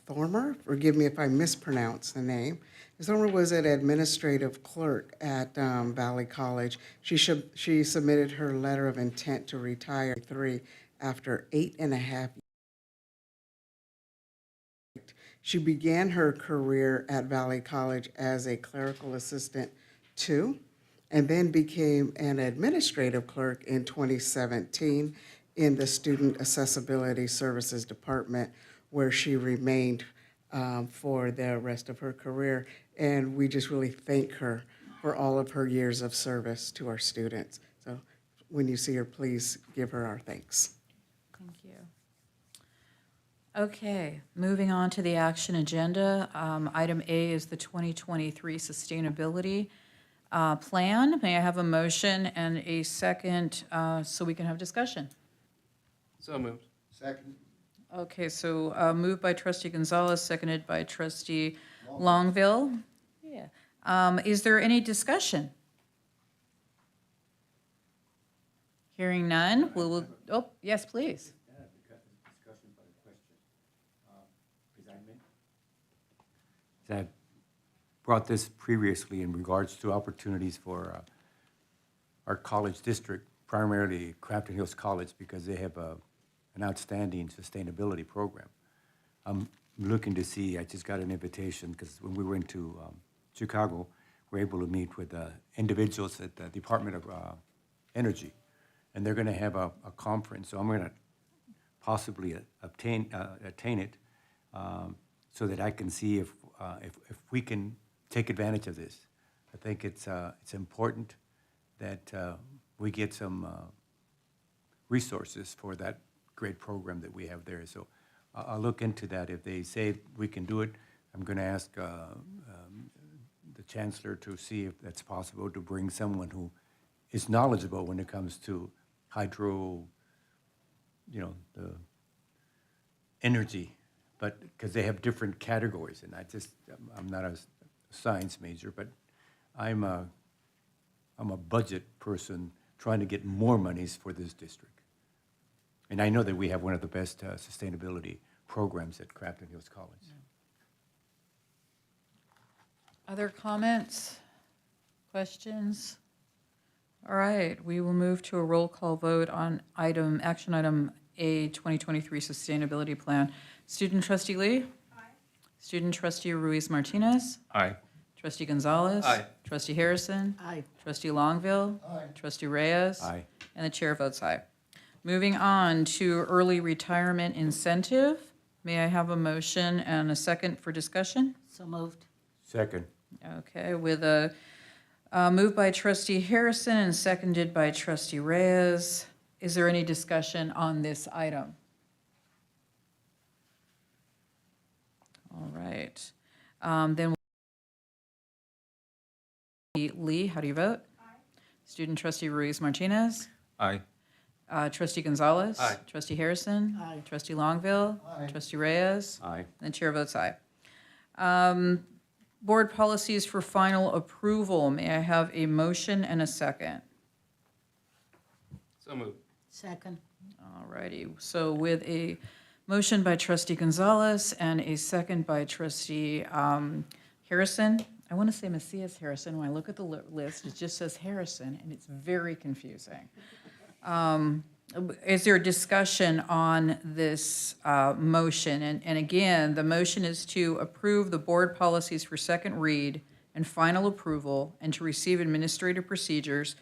Thormer. Forgive me if I mispronounce the name. Ms. Thormer was an administrative clerk at Valley College. She submitted her letter of intent to retire after 8.5 years. She began her career at Valley College as a clerical assistant 2, and then became an administrative clerk in 2017 in the Student Accessibility Services Department, where she remained for the rest of her career. And we just really thank her for all of her years of service to our students. So when you see her, please give her our thanks. Thank you. Okay, moving on to the action agenda. Item A is the 2023 Sustainability Plan. May I have a motion and a second so we can have discussion? So moved. Second. Okay, so moved by trustee Gonzalez, seconded by trustee Longville. Yeah. Is there any discussion? Hearing none, oh, yes, please. I brought this previously in regards to opportunities for our college district, primarily Crafton Hills College, because they have an outstanding sustainability program. I'm looking to see, I just got an invitation, because when we went to Chicago, we were able to meet with individuals at the Department of Energy, and they're going to have a conference, so I'm going to possibly obtain it so that I can see if we can take advantage of this. I think it's important that we get some resources for that great program that we have there. So I'll look into that. If they say we can do it, I'm going to ask the chancellor to see if that's possible to bring someone who is knowledgeable when it comes to hydro, the energy, but because they have different categories, and I'm not a science major, but I'm a budget person trying to get more monies for this district. And I know that we have one of the best sustainability programs at Crafton Hills College. Other comments, questions? All right, we will move to a roll call vote on action item A, 2023 Sustainability Plan. Student trustee Lee? Aye. Student trustee Ruiz Martinez? Aye. Trustee Gonzalez? Aye. Trustee Harrison? Aye. Trustee Longville? Aye. Trustee Reyes? Aye. And the chair votes aye. Moving on to early retirement incentive. May I have a motion and a second for discussion? So moved. Second. Okay, with a move by trustee Harrison and seconded by trustee Reyes. Is there any discussion on this item? All right. Then Lee, how do you vote? Aye. Student trustee Ruiz Martinez? Aye. Trustee Gonzalez? Aye. Trustee Harrison? Aye. Trustee Longville? Aye. Trustee Reyes? Aye. And the chair votes aye. Board policies for final approval. May I have a motion and a second? So moved. Second. All righty. So with a motion by trustee Gonzalez and a second by trustee Harrison. I want to say Macias Harrison. When I look at the list, it just says Harrison, and it's very confusing. Is there a discussion on this motion? And again, the motion is to approve the board policies for second read and final approval, and to receive administrative procedures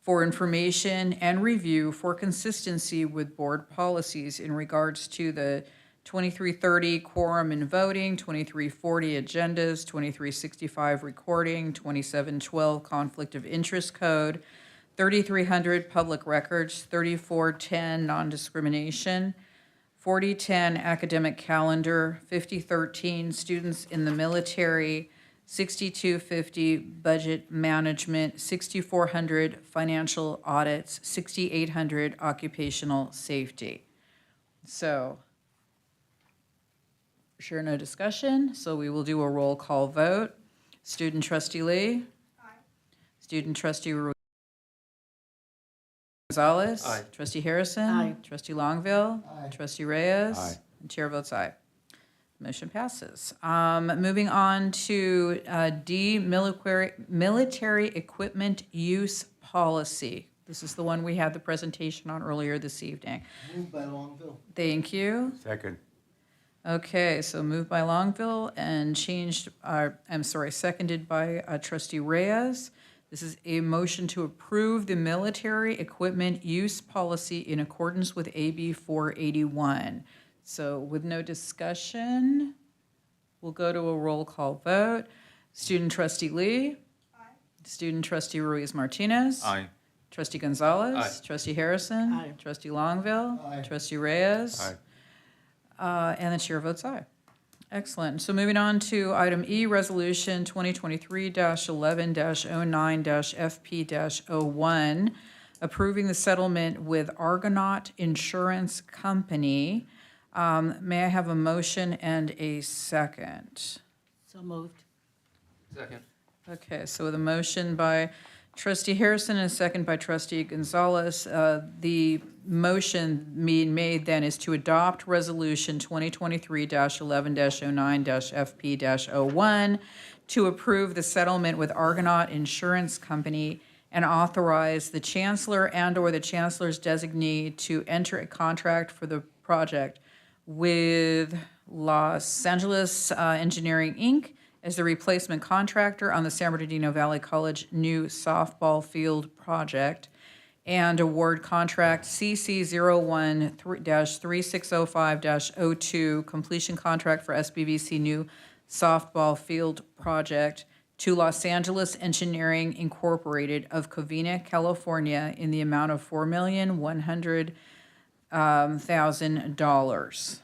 for information and review for consistency with board policies in regards to the 2330 quorum and voting, 2340 agendas, 2365 recording, 2712 conflict of interest code, 3300 public records, 3410 non-discrimination, 4010 academic calendar, 5013 students in the military, 6250 budget management, 6400 financial audits, 6800 occupational safety. So, sure, no discussion, so we will do a roll call vote. Student trustee Lee? Aye. Student trustee Gonzalez? Aye. Trustee Harrison? Aye. Trustee Longville? Aye. Trustee Reyes? Aye. And chair votes aye. Motion passes. Moving on to D, military equipment use policy. This is the one we had the presentation on earlier this evening. Moved by Longville. Thank you. Second. Okay, so moved by Longville and seconded by trustee Reyes. This is a motion to approve the military equipment use policy in accordance with AB 481. So with no discussion, we'll go to a roll call vote. Student trustee Lee. Aye. Student trustee Ruiz Martinez. Aye. Trustee Gonzalez. Aye. Trustee Harrison. Aye. Trustee Longville. Aye. Trustee Reyes. Aye. And the chair votes aye. Excellent. So moving on to item E, Resolution 2023-11-09-FP-01, approving the settlement with Argonaut Insurance Company. May I have a motion and a second? So moved. Second. Okay, so with a motion by trustee Harrison and a second by trustee Gonzalez, the motion being made then is to adopt resolution 2023-11-09-FP-01 to approve the settlement with Argonaut Insurance Company and authorize the chancellor and/or the chancellor's designee to enter a contract for the project with Los Angeles Engineering, Inc., as the replacement contractor on the San Bernardino Valley College new softball field project, and award contract CC 01-3605-02, completion contract for SBVC new softball field project to Los Angeles Engineering Incorporated of Covina, California, in the amount of $4,100,000.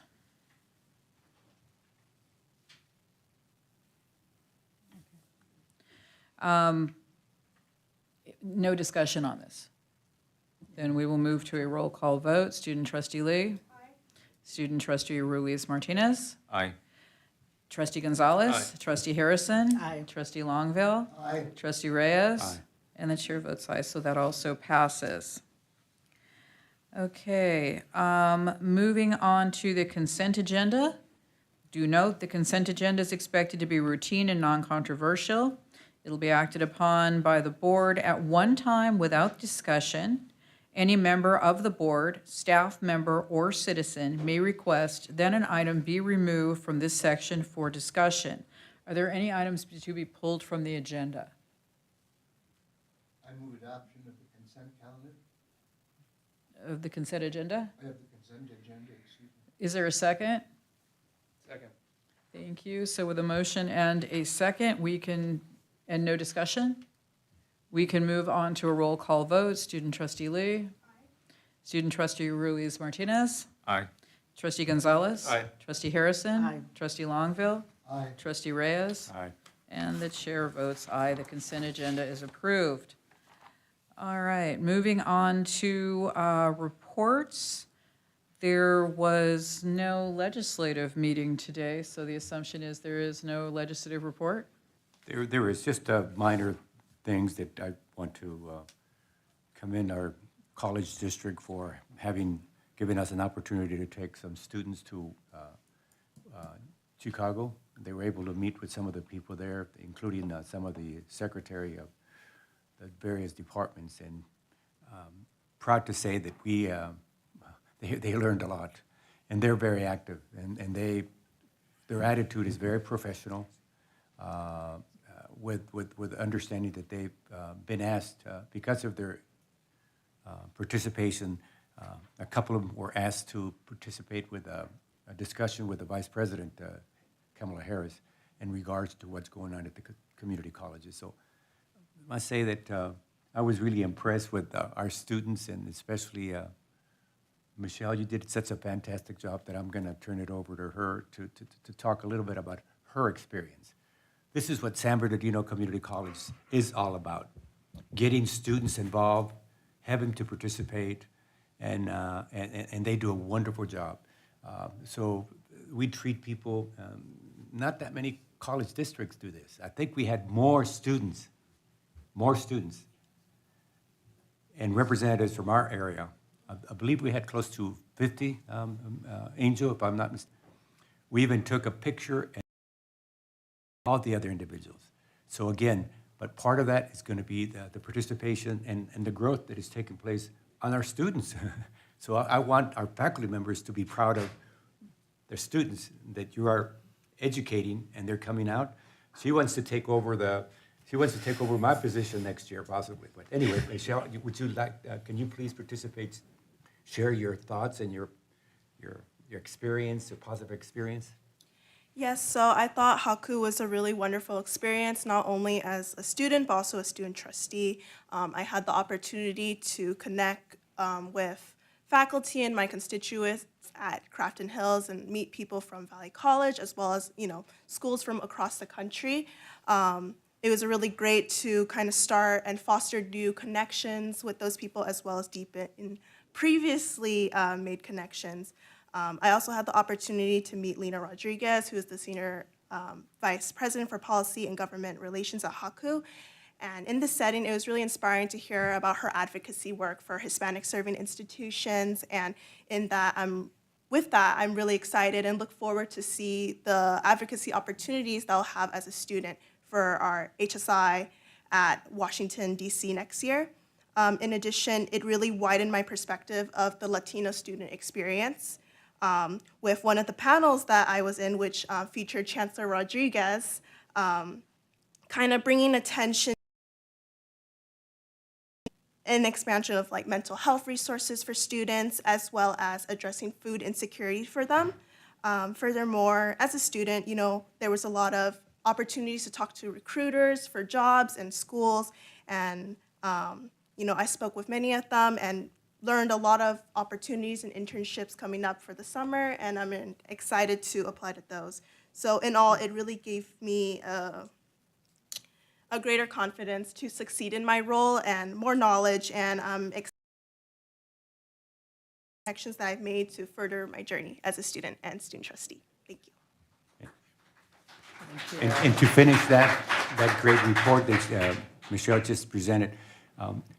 No discussion on this. Then we will move to a roll call vote. Student trustee Lee. Aye. Student trustee Ruiz Martinez. Aye. Trustee Gonzalez. Aye. Trustee Harrison. Aye. Trustee Longville. Aye. Trustee Reyes. Aye. And the chair votes aye, so that also passes. Okay, moving on to the consent agenda. Do note the consent agenda is expected to be routine and non-controversial. It'll be acted upon by the board at one time without discussion. Any member of the board, staff member, or citizen may request that an item be removed from this section for discussion. Are there any items to be pulled from the agenda? I move adoption of the consent calendar. Of the consent agenda? I have the consent agenda, excuse me. Is there a second? Second. Thank you. So with a motion and a second, and no discussion, we can move on to a roll call vote. Student trustee Lee. Aye. Student trustee Ruiz Martinez. Aye. Trustee Gonzalez. Aye. Trustee Harrison. Aye. Trustee Longville. Aye. Trustee Reyes. Aye. And the chair votes aye. The consent agenda is approved. All right, moving on to reports. There was no legislative meeting today, so the assumption is there is no legislative report? There is just minor things that I want to commend our college district for having given us an opportunity to take some students to Chicago. They were able to meet with some of the people there, including some of the secretary of the various departments, and proud to say that they learned a lot, and they're very active, and their attitude is very professional, with understanding that they've been asked, because of their participation, a couple of them were asked to participate with a discussion with the Vice President, Kamala Harris, in regards to what's going on at the community colleges. So I must say that I was really impressed with our students, and especially Michelle, you did such a fantastic job that I'm going to turn it over to her to talk a little bit about her experience. This is what San Bernardino Community College is all about: getting students involved, having to participate, and they do a wonderful job. So we treat people. Not that many college districts do this. I think we had more students, and representatives from our area. I believe we had close to 50, Angel, if I'm not mistaken. We even took a picture and all the other individuals. So again, but part of that is going to be the participation and the growth that is taking place on our students. So I want our faculty members to be proud of the students that you are educating, and they're coming out. She wants to take over my position next year, possibly. But anyway, Michelle, would you like? Can you please participate? Share your thoughts and your experience, your positive experience. Yes, so I thought Haku was a really wonderful experience, not only as a student, but also a student trustee. I had the opportunity to connect with faculty and my constituents at Crafton Hills and meet people from Valley College, as well as, schools from across the country. It was really great to kind of start and foster new connections with those people, as well as deepen in previously made connections. I also had the opportunity to meet Lena Rodriguez, who is the Senior Vice President for Policy and Government Relations at Haku. And in this setting, it was really inspiring to hear about her advocacy work for Hispanic serving institutions. And with that, I'm really excited and look forward to see the advocacy opportunities that I'll have as a student for our HSI at Washington, D.C. next year. In addition, it really widened my perspective of the Latino student experience. With one of the panels that I was in, which featured Chancellor Rodriguez, kind of bringing attention an expansion of mental health resources for students, as well as addressing food insecurity for them. Furthermore, as a student, there was a lot of opportunities to talk to recruiters for jobs and schools, and I spoke with many of them and learned a lot of opportunities and internships coming up for the summer, and I'm excited to apply to those. So in all, it really gave me a greater confidence to succeed in my role and more knowledge and connections that I've made to further my journey as a student and student trustee. Thank you. And to finish that great report that Michelle just presented,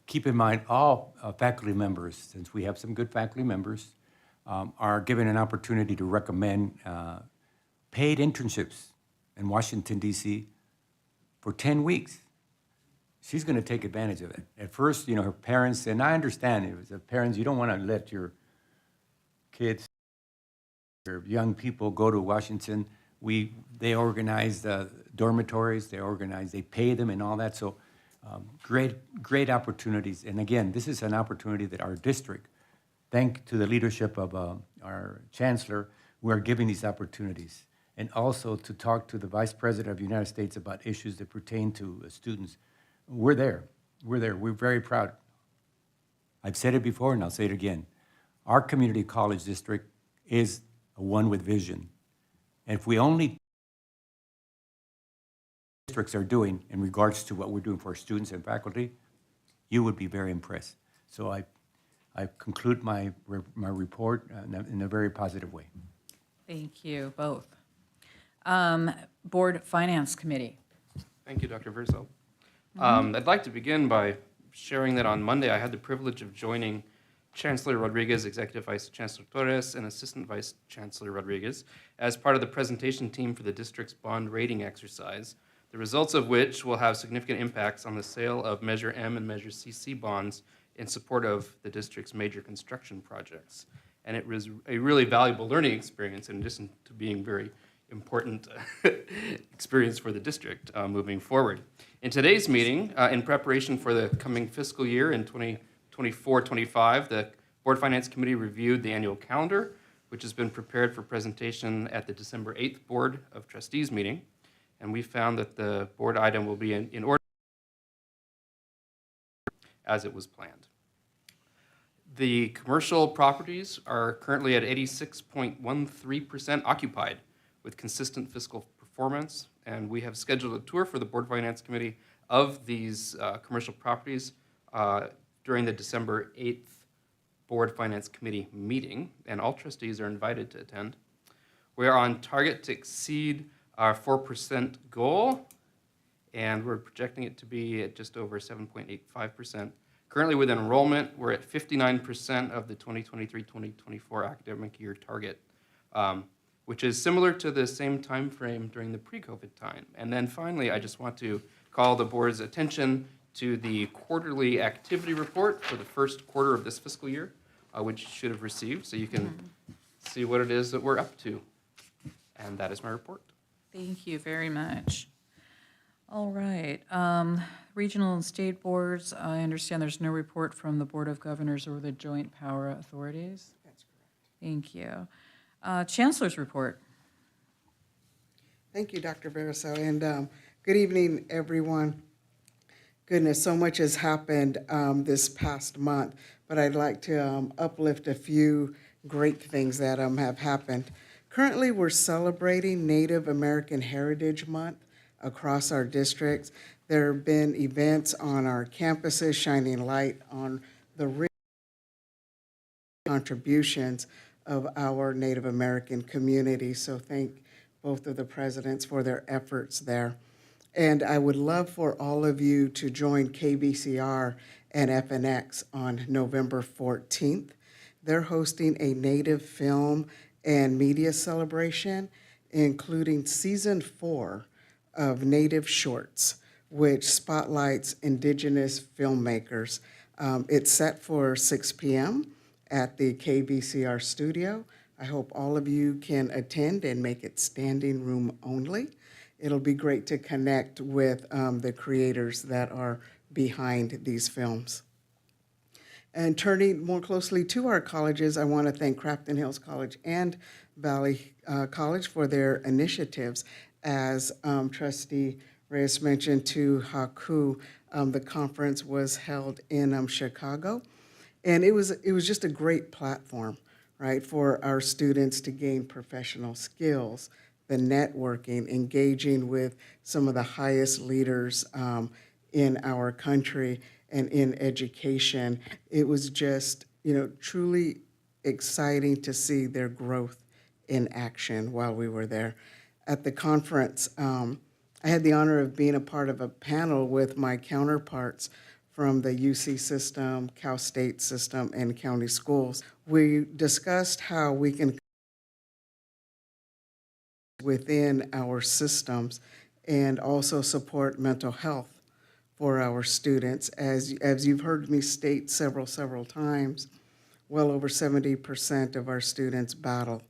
keep in mind all faculty members, since we have some good faculty members, are given an opportunity to recommend paid internships in Washington, D.C. for 10 weeks. She's going to take advantage of it. At first, her parents, and I understand it, as parents, you don't want to let your kids, your young people go to Washington. They organize the dormitories, they pay them and all that. So great opportunities. And again, this is an opportunity that our district, thanks to the leadership of our chancellor, we are giving these opportunities. And also to talk to the Vice President of the United States about issues that pertain to students. We're there. We're very proud. I've said it before and I'll say it again. Our community college district is a one with vision. And if we only districts are doing in regards to what we're doing for our students and faculty, you would be very impressed. So I conclude my report in a very positive way. Thank you both. Board Finance Committee. Thank you, Dr. Verzo. I'd like to begin by sharing that on Monday I had the privilege of joining Chancellor Rodriguez, Executive Vice Chancellor Torres, and Assistant Vice Chancellor Rodriguez as part of the presentation team for the district's bond rating exercise, the results of which will have significant impacts on the sale of Measure M and Measure CC bonds in support of the district's major construction projects. And it was a really valuable learning experience in addition to being very important experience for the district moving forward. In today's meeting, in preparation for the coming fiscal year in 2024-25, the Board Finance Committee reviewed the annual calendar, which has been prepared for presentation at the December 8th Board of Trustees meeting. And we found that the board item will be in order as it was planned. The commercial properties are currently at 86.13% occupied with consistent fiscal performance, and we have scheduled a tour for the Board Finance Committee of these commercial properties during the December 8th Board Finance Committee meeting, and all trustees are invited to attend. We are on target to exceed our 4% goal, and we're projecting it to be at just over 7.85%. Currently with enrollment, we're at 59% of the 2023-2024 academic year target, which is similar to the same time frame during the pre-COVID time. And then finally, I just want to call the board's attention to the quarterly activity report for the first quarter of this fiscal year, which you should have received, so you can see what it is that we're up to And that is my report. Thank you very much. All right. Regional and state boards, I understand there's no report from the Board of Governors or the Joint Power Authorities. That's correct. Thank you. Chancellor's report. Thank you, Dr. Veriso, and good evening, everyone. Goodness, so much has happened this past month, but I'd like to uplift a few great things that have happened. Currently, we're celebrating Native American Heritage Month across our districts. There have been events on our campuses shining light on the rich contributions of our Native American community, so thank both of the presidents for their efforts there. And I would love for all of you to join KVCR and FNX on November 14th. They're hosting a Native film and media celebration, including season 4 of Native Shorts, which spotlights Indigenous filmmakers. It's set for 6 p.m. at the KVCR studio. I hope all of you can attend and make it standing room only. It'll be great to connect with the creators that are behind these films. And turning more closely to our colleges, I want to thank Crafton Hills College and Valley College for their initiatives. As Trustee Reyes mentioned to Haku, the conference was held in Chicago, and it was just a great platform, right, for our students to gain professional skills, the networking, engaging with some of the highest leaders in our country and in education. It was just, truly exciting to see their growth in action while we were there. At the conference, I had the honor of being a part of a panel with my counterparts from the UC system, Cal State system, and county schools. We discussed how we can within our systems and also support mental health for our students. As you've heard me state several times, well over 70% of our students battle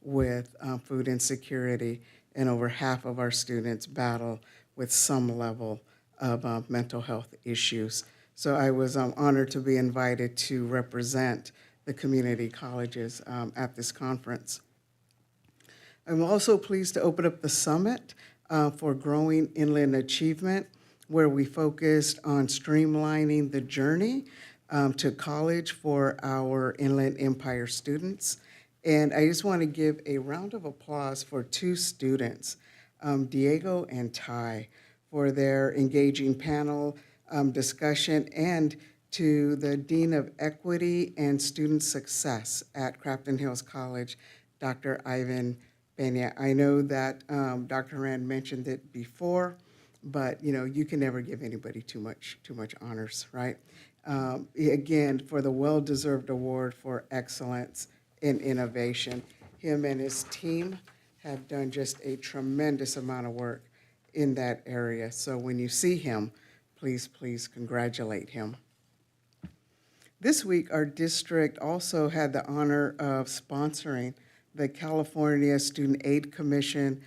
with food insecurity, and over half of our students battle with some level of mental health issues. So I was honored to be invited to represent the community colleges at this conference. I'm also pleased to open up the summit for Growing Inland Achievement, where we focused on streamlining the journey to college for our Inland Empire students. And I just want to give a round of applause for 2 students, Diego and Ty, for their engaging panel discussion, and to the Dean of Equity and Student Success at Crafton Hills College, Dr. Ivan Benya. I know that Dr. Rand mentioned it before, but you can never give anybody too much honors, right? Again, for the well-deserved award for excellence in innovation. Him and his team have done just a tremendous amount of work in that area. So when you see him, please congratulate him. This week, our district also had the honor of sponsoring the California Student Aid Commission's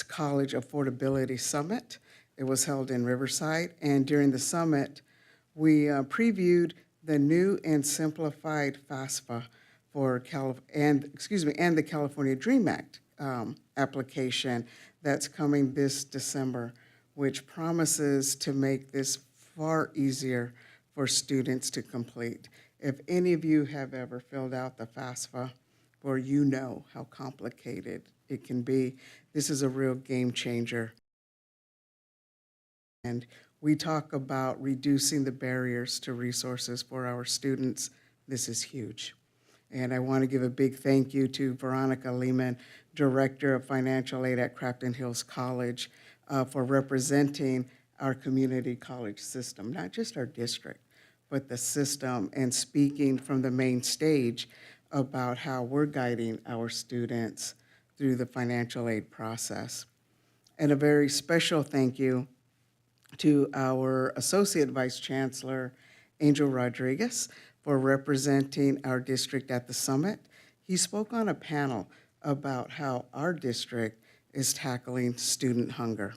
College Affordability Summit. It was held in Riverside, and during the summit, we previewed the new and simplified FAFSA and the California DREAM Act application that's coming this December, which promises to make this far easier for students to complete. If any of you have ever filled out the FAFSA, or you know how complicated it can be, this is a real game changer. And we talk about reducing the barriers to resources for our students. This is huge. And I want to give a big thank you to Veronica Lehman, Director of Financial Aid at Crafton Hills College, for representing our community college system, not just our district, but the system, and speaking from the main stage about how we're guiding our students through the financial aid process. And a very special thank you to our Associate Vice Chancellor, Angel Rodriguez, for representing our district at the summit. He spoke on a panel about how our district is tackling student hunger.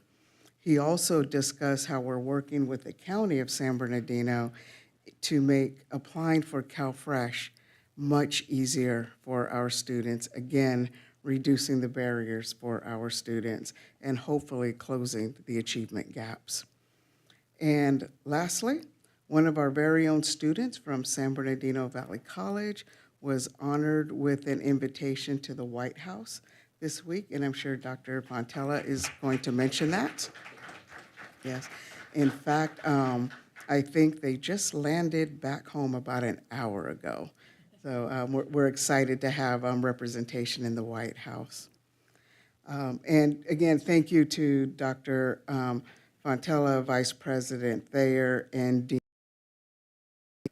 He also discussed how we're working with the County of San Bernardino to make applying for CalFresh much easier for our students, again, reducing the barriers for our students and hopefully closing the achievement gaps. And lastly, one of our very own students from San Bernardino Valley College was honored with an invitation to the White House this week, and I'm sure Dr. Fontella is going to mention that. Yes. In fact, I think they just landed back home about an hour ago. So we're excited to have representation in the White House. And again, thank you to Dr. Fontella, Vice President Thayer, and Dean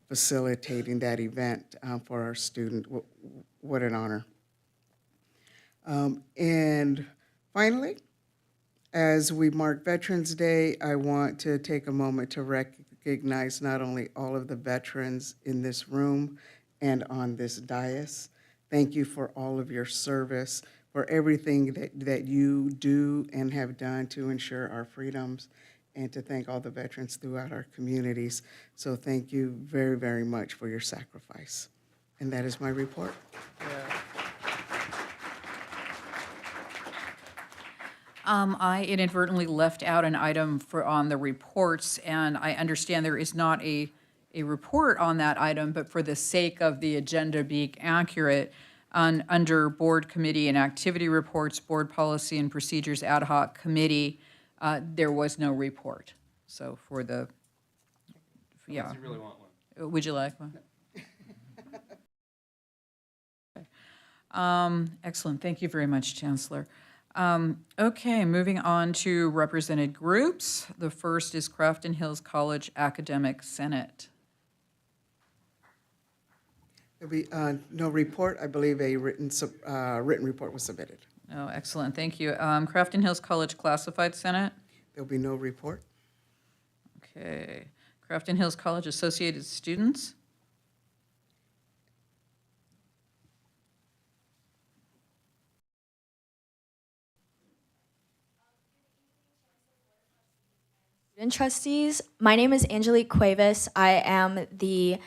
facilitating that event for our student. What an honor. And finally, as we mark Veterans Day, I want to take a moment to recognize not only all of the veterans in this room and on this dais. Thank you for all of your service, for everything that you do and have done to ensure our freedoms, and to thank all the veterans throughout our communities. So thank you very, very much for your sacrifice. And that is my report. I inadvertently left out an item on the reports, and I understand there is not a report on that item, but for the sake of the agenda being accurate, under Board Committee and Activity Reports, Board Policy and Procedures Ad Hoc Committee, there was no report. So for the, yeah. Unless you really want one. Would you like one? Excellent. Thank you very much, Chancellor. Okay, moving on to represented groups. The first is Crafton Hills College Academic Senate. There'll be no report. I believe a written report was submitted. Oh, excellent. Thank you. Crafton Hills College Classified Senate. There'll be no report. Okay. Crafton Hills College Associated Students. Student trustees, my name is Angelique Cuevas. I am the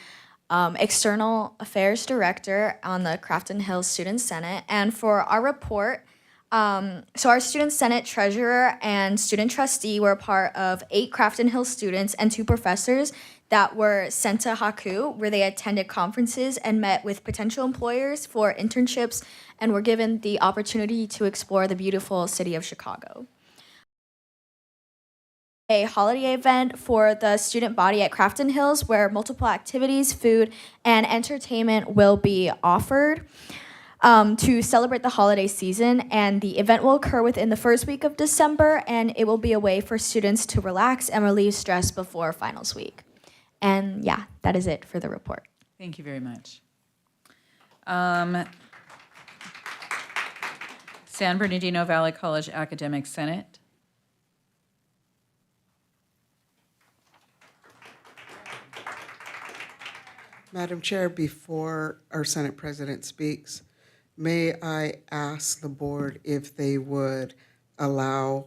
External Affairs Director on the Crafton Hills Student Senate. And for our report, so our Student Senate Treasurer and Student Trustee were part of 8 Crafton Hills students and 2 professors that were sent to Haku, where they attended conferences and met with potential employers for internships and were given the opportunity to explore the beautiful city of Chicago. A holiday event for the student body at Crafton Hills where multiple activities, food, and entertainment will be offered to celebrate the holiday season. And the event will occur within the first week of December, and it will be a way for students to relax and relieve stress before finals week. And yeah, that is it for the report. Thank you very much. San Bernardino Valley College Academic Senate. Madam Chair, before our Senate President speaks, may I ask the board if they would allow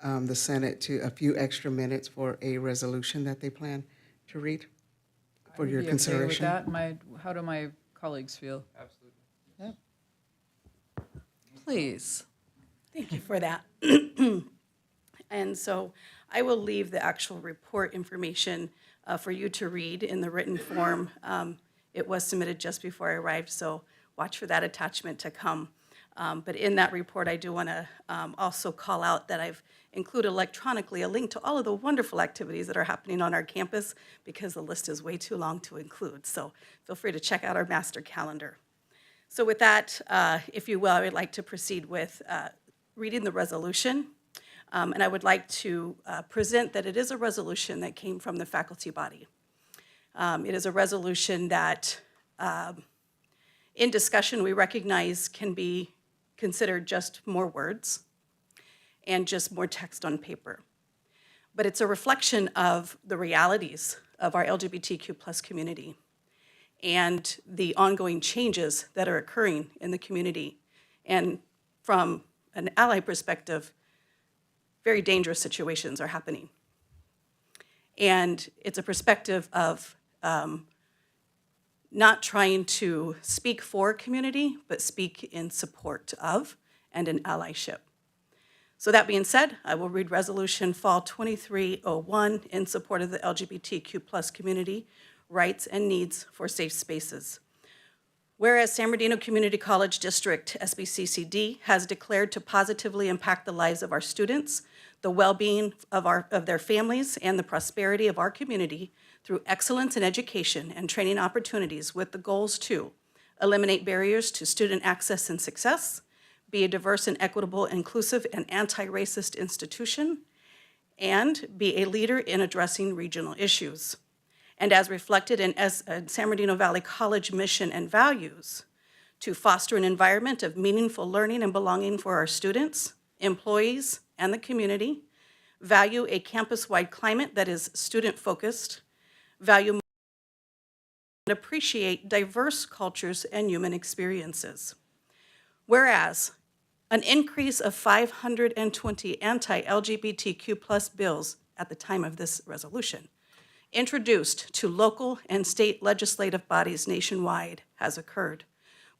the Senate to a few extra minutes for a resolution that they plan to read for your consideration? Okay with that? How do my colleagues feel? Absolutely. Yep. Please. Thank you for that. And so I will leave the actual report information for you to read in the written form. It was submitted just before I arrived, so watch for that attachment to come. But in that report, I do want to also call out that I've included electronically a link to all of the wonderful activities that are happening on our campus because the list is way too long to include. So feel free to check out our master calendar. So with that, if you will, I would like to proceed with reading the resolution. And I would like to present that it is a resolution that came from the faculty body. It is a resolution that, in discussion, we recognize can be considered just more words and just more text on paper. But it's a reflection of the realities of our LGBTQ+ community and the ongoing changes that are occurring in the community. And from an ally perspective, very dangerous situations are happening. And it's a perspective of not trying to speak for a community, but speak in support of and in allyship. So that being said, I will read Resolution Fall 2301 in support of the LGBTQ+ community rights and needs for safe spaces. Whereas San Bernardino Community College District, SBCCD, has declared to positively impact the lives of our students, the well-being of their families, and the prosperity of our community through excellence in education and training opportunities with the goals to eliminate barriers to student access and success, be a diverse and equitable, inclusive, and anti-racist institution, and be a leader in addressing regional issues. And as reflected in San Bernardino Valley College mission and values, to foster an environment of meaningful learning and belonging for our students, employees, and the community, value a campus-wide climate that is student-focused, value and appreciate diverse cultures and human experiences. Whereas an increase of 520 anti-LGBTQ+ bills at the time of this resolution introduced to local and state legislative bodies nationwide has occurred,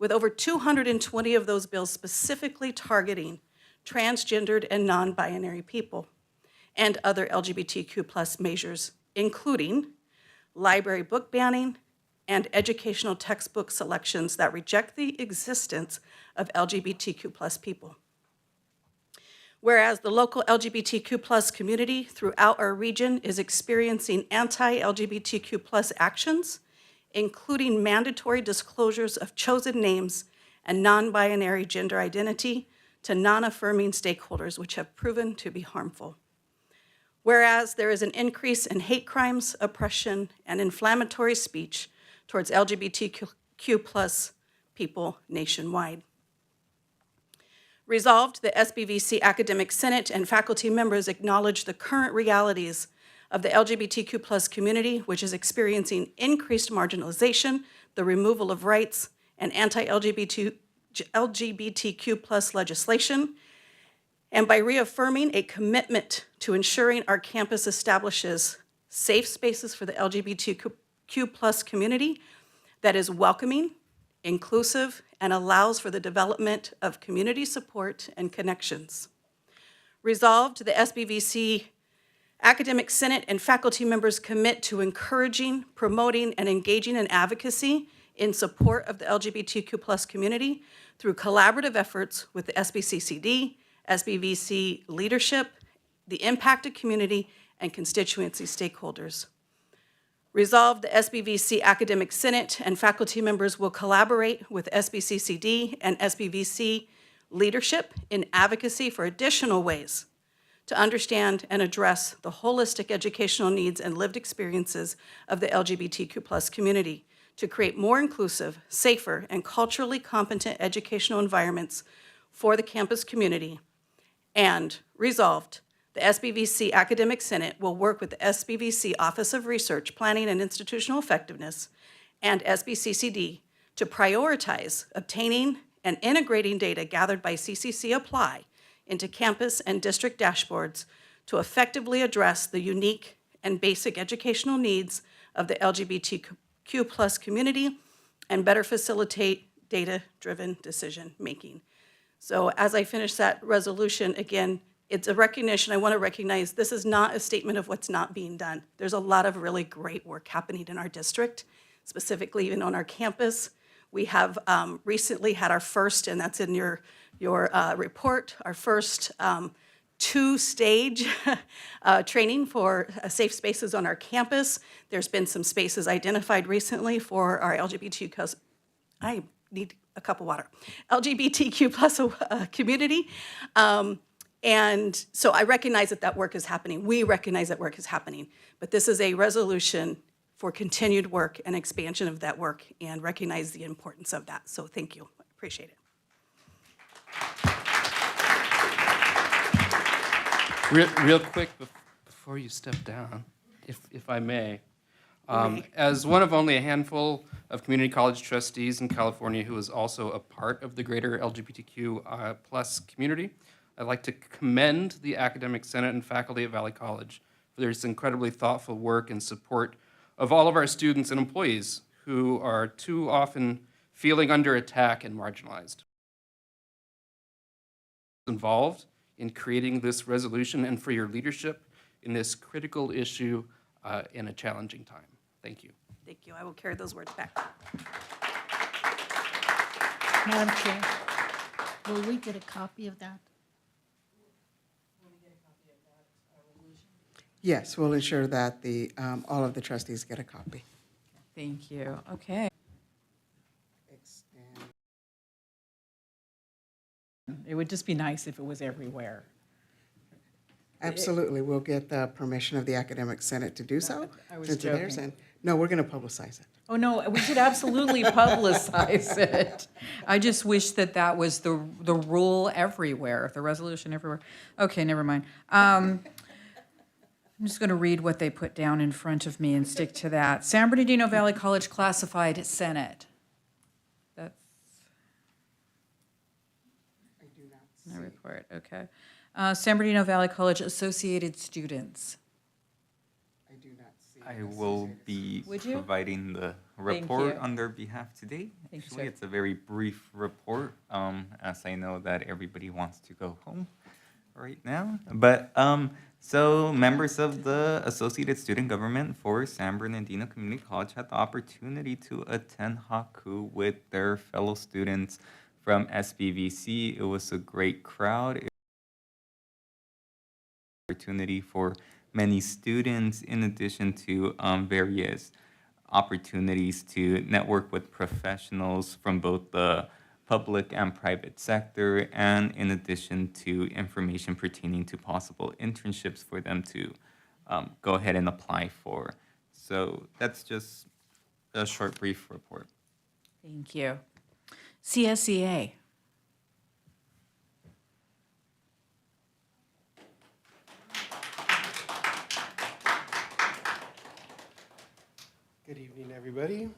with over 220 of those bills specifically targeting transgendered and non-binary people, and other LGBTQ+ measures, including library book banning and educational textbook selections that reject the existence of LGBTQ+ people. Whereas the local LGBTQ+ community throughout our region is experiencing anti-LGBTQ+ actions, including mandatory disclosures of chosen names and non-binary gender identity to non-affirming stakeholders, which have proven to be harmful. Whereas there is an increase in hate crimes, oppression, and inflammatory speech towards LGBTQ+ people nationwide. Resolved, the SBVC Academic Senate and faculty members acknowledge the current realities of the LGBTQ+ community, which is experiencing increased marginalization, the removal of rights, and anti-LGBTQ+ legislation, and by reaffirming a commitment to ensuring our campus establishes safe spaces for the LGBTQ+ community that is welcoming, inclusive, and allows for the development of community support and connections. Resolved, the SBVC Academic Senate and faculty members commit to encouraging, promoting, and engaging in advocacy in support of the LGBTQ+ community through collaborative efforts with the SBCCD, SBVC leadership, the impacted community, and constituency stakeholders. Resolved, the SBVC Academic Senate and faculty members will collaborate with SBCCD and SBVC leadership in advocacy for additional ways to understand and address the holistic educational needs and lived experiences of the LGBTQ+ community to create more inclusive, safer, and culturally competent educational environments for the campus community. And resolved, the SBVC Academic Senate will work with the SBVC Office of Research, Planning, and Institutional Effectiveness and SBCCD to prioritize obtaining and integrating data gathered by CCC Apply into campus and district dashboards to effectively address the unique and basic educational needs of the LGBTQ+ community and better facilitate data-driven decision-making. So as I finish that resolution, again, it's a recognition. I want to recognize this is not a statement of what's not being done. There's a lot of really great work happening in our district, specifically even on our campus. We have recently had our first, and that's in your report, our first two-stage training for safe spaces on our campus. There's been some spaces identified recently for our LGBTQ+, I need a cup of water, LGBTQ+ community. And so I recognize that work is happening. We recognize that work is happening. But this is a resolution for continued work and expansion of that work and recognize the importance of that. So thank you. I appreciate it. Real quick before you step down, if I may, As one of only a handful of community college trustees in California who is also a part of the greater LGBTQ plus community, I'd like to commend the Academic Senate and faculty at Valley College for their incredibly thoughtful work and support of all of our students and employees who are too often feeling under attack and marginalized. Involved in creating this resolution and for your leadership in this critical issue in a challenging time. Thank you. Thank you. I will carry those words back. Madam Chair, will we get a copy of that? Yes, we'll ensure that all of the trustees get a copy. Thank you. Okay. It would just be nice if it was everywhere. Absolutely, we'll get the permission of the Academic Senate to do so. I was since it's theirs, joking. and no, we're going to publicize it. Oh, no, we should absolutely publicize it. I just wish that that was the rule everywhere, the resolution everywhere. Okay, never mind. I'm just going to read what they put down in front of me and stick to that. San Bernardino Valley College Classified Senate. That's my report, okay. San Bernardino Valley College Associated Students. I do not see. I will be Would you? providing the Thank report you. on their behalf today. Thank you, Actually, sir. it's a very brief report, as I know that everybody wants to go home right now. But so members of the Associated Student Government for San Bernardino Community College had the opportunity to attend Haku with their fellow students from SBVC. It was a great crowd. Opportunity for many students, in addition to various opportunities to network with professionals from both the public and private sector, and in addition to information pertaining to possible internships for them to go ahead and apply for. So that's just a short, brief report. Thank you. CSEA. Good evening, everybody.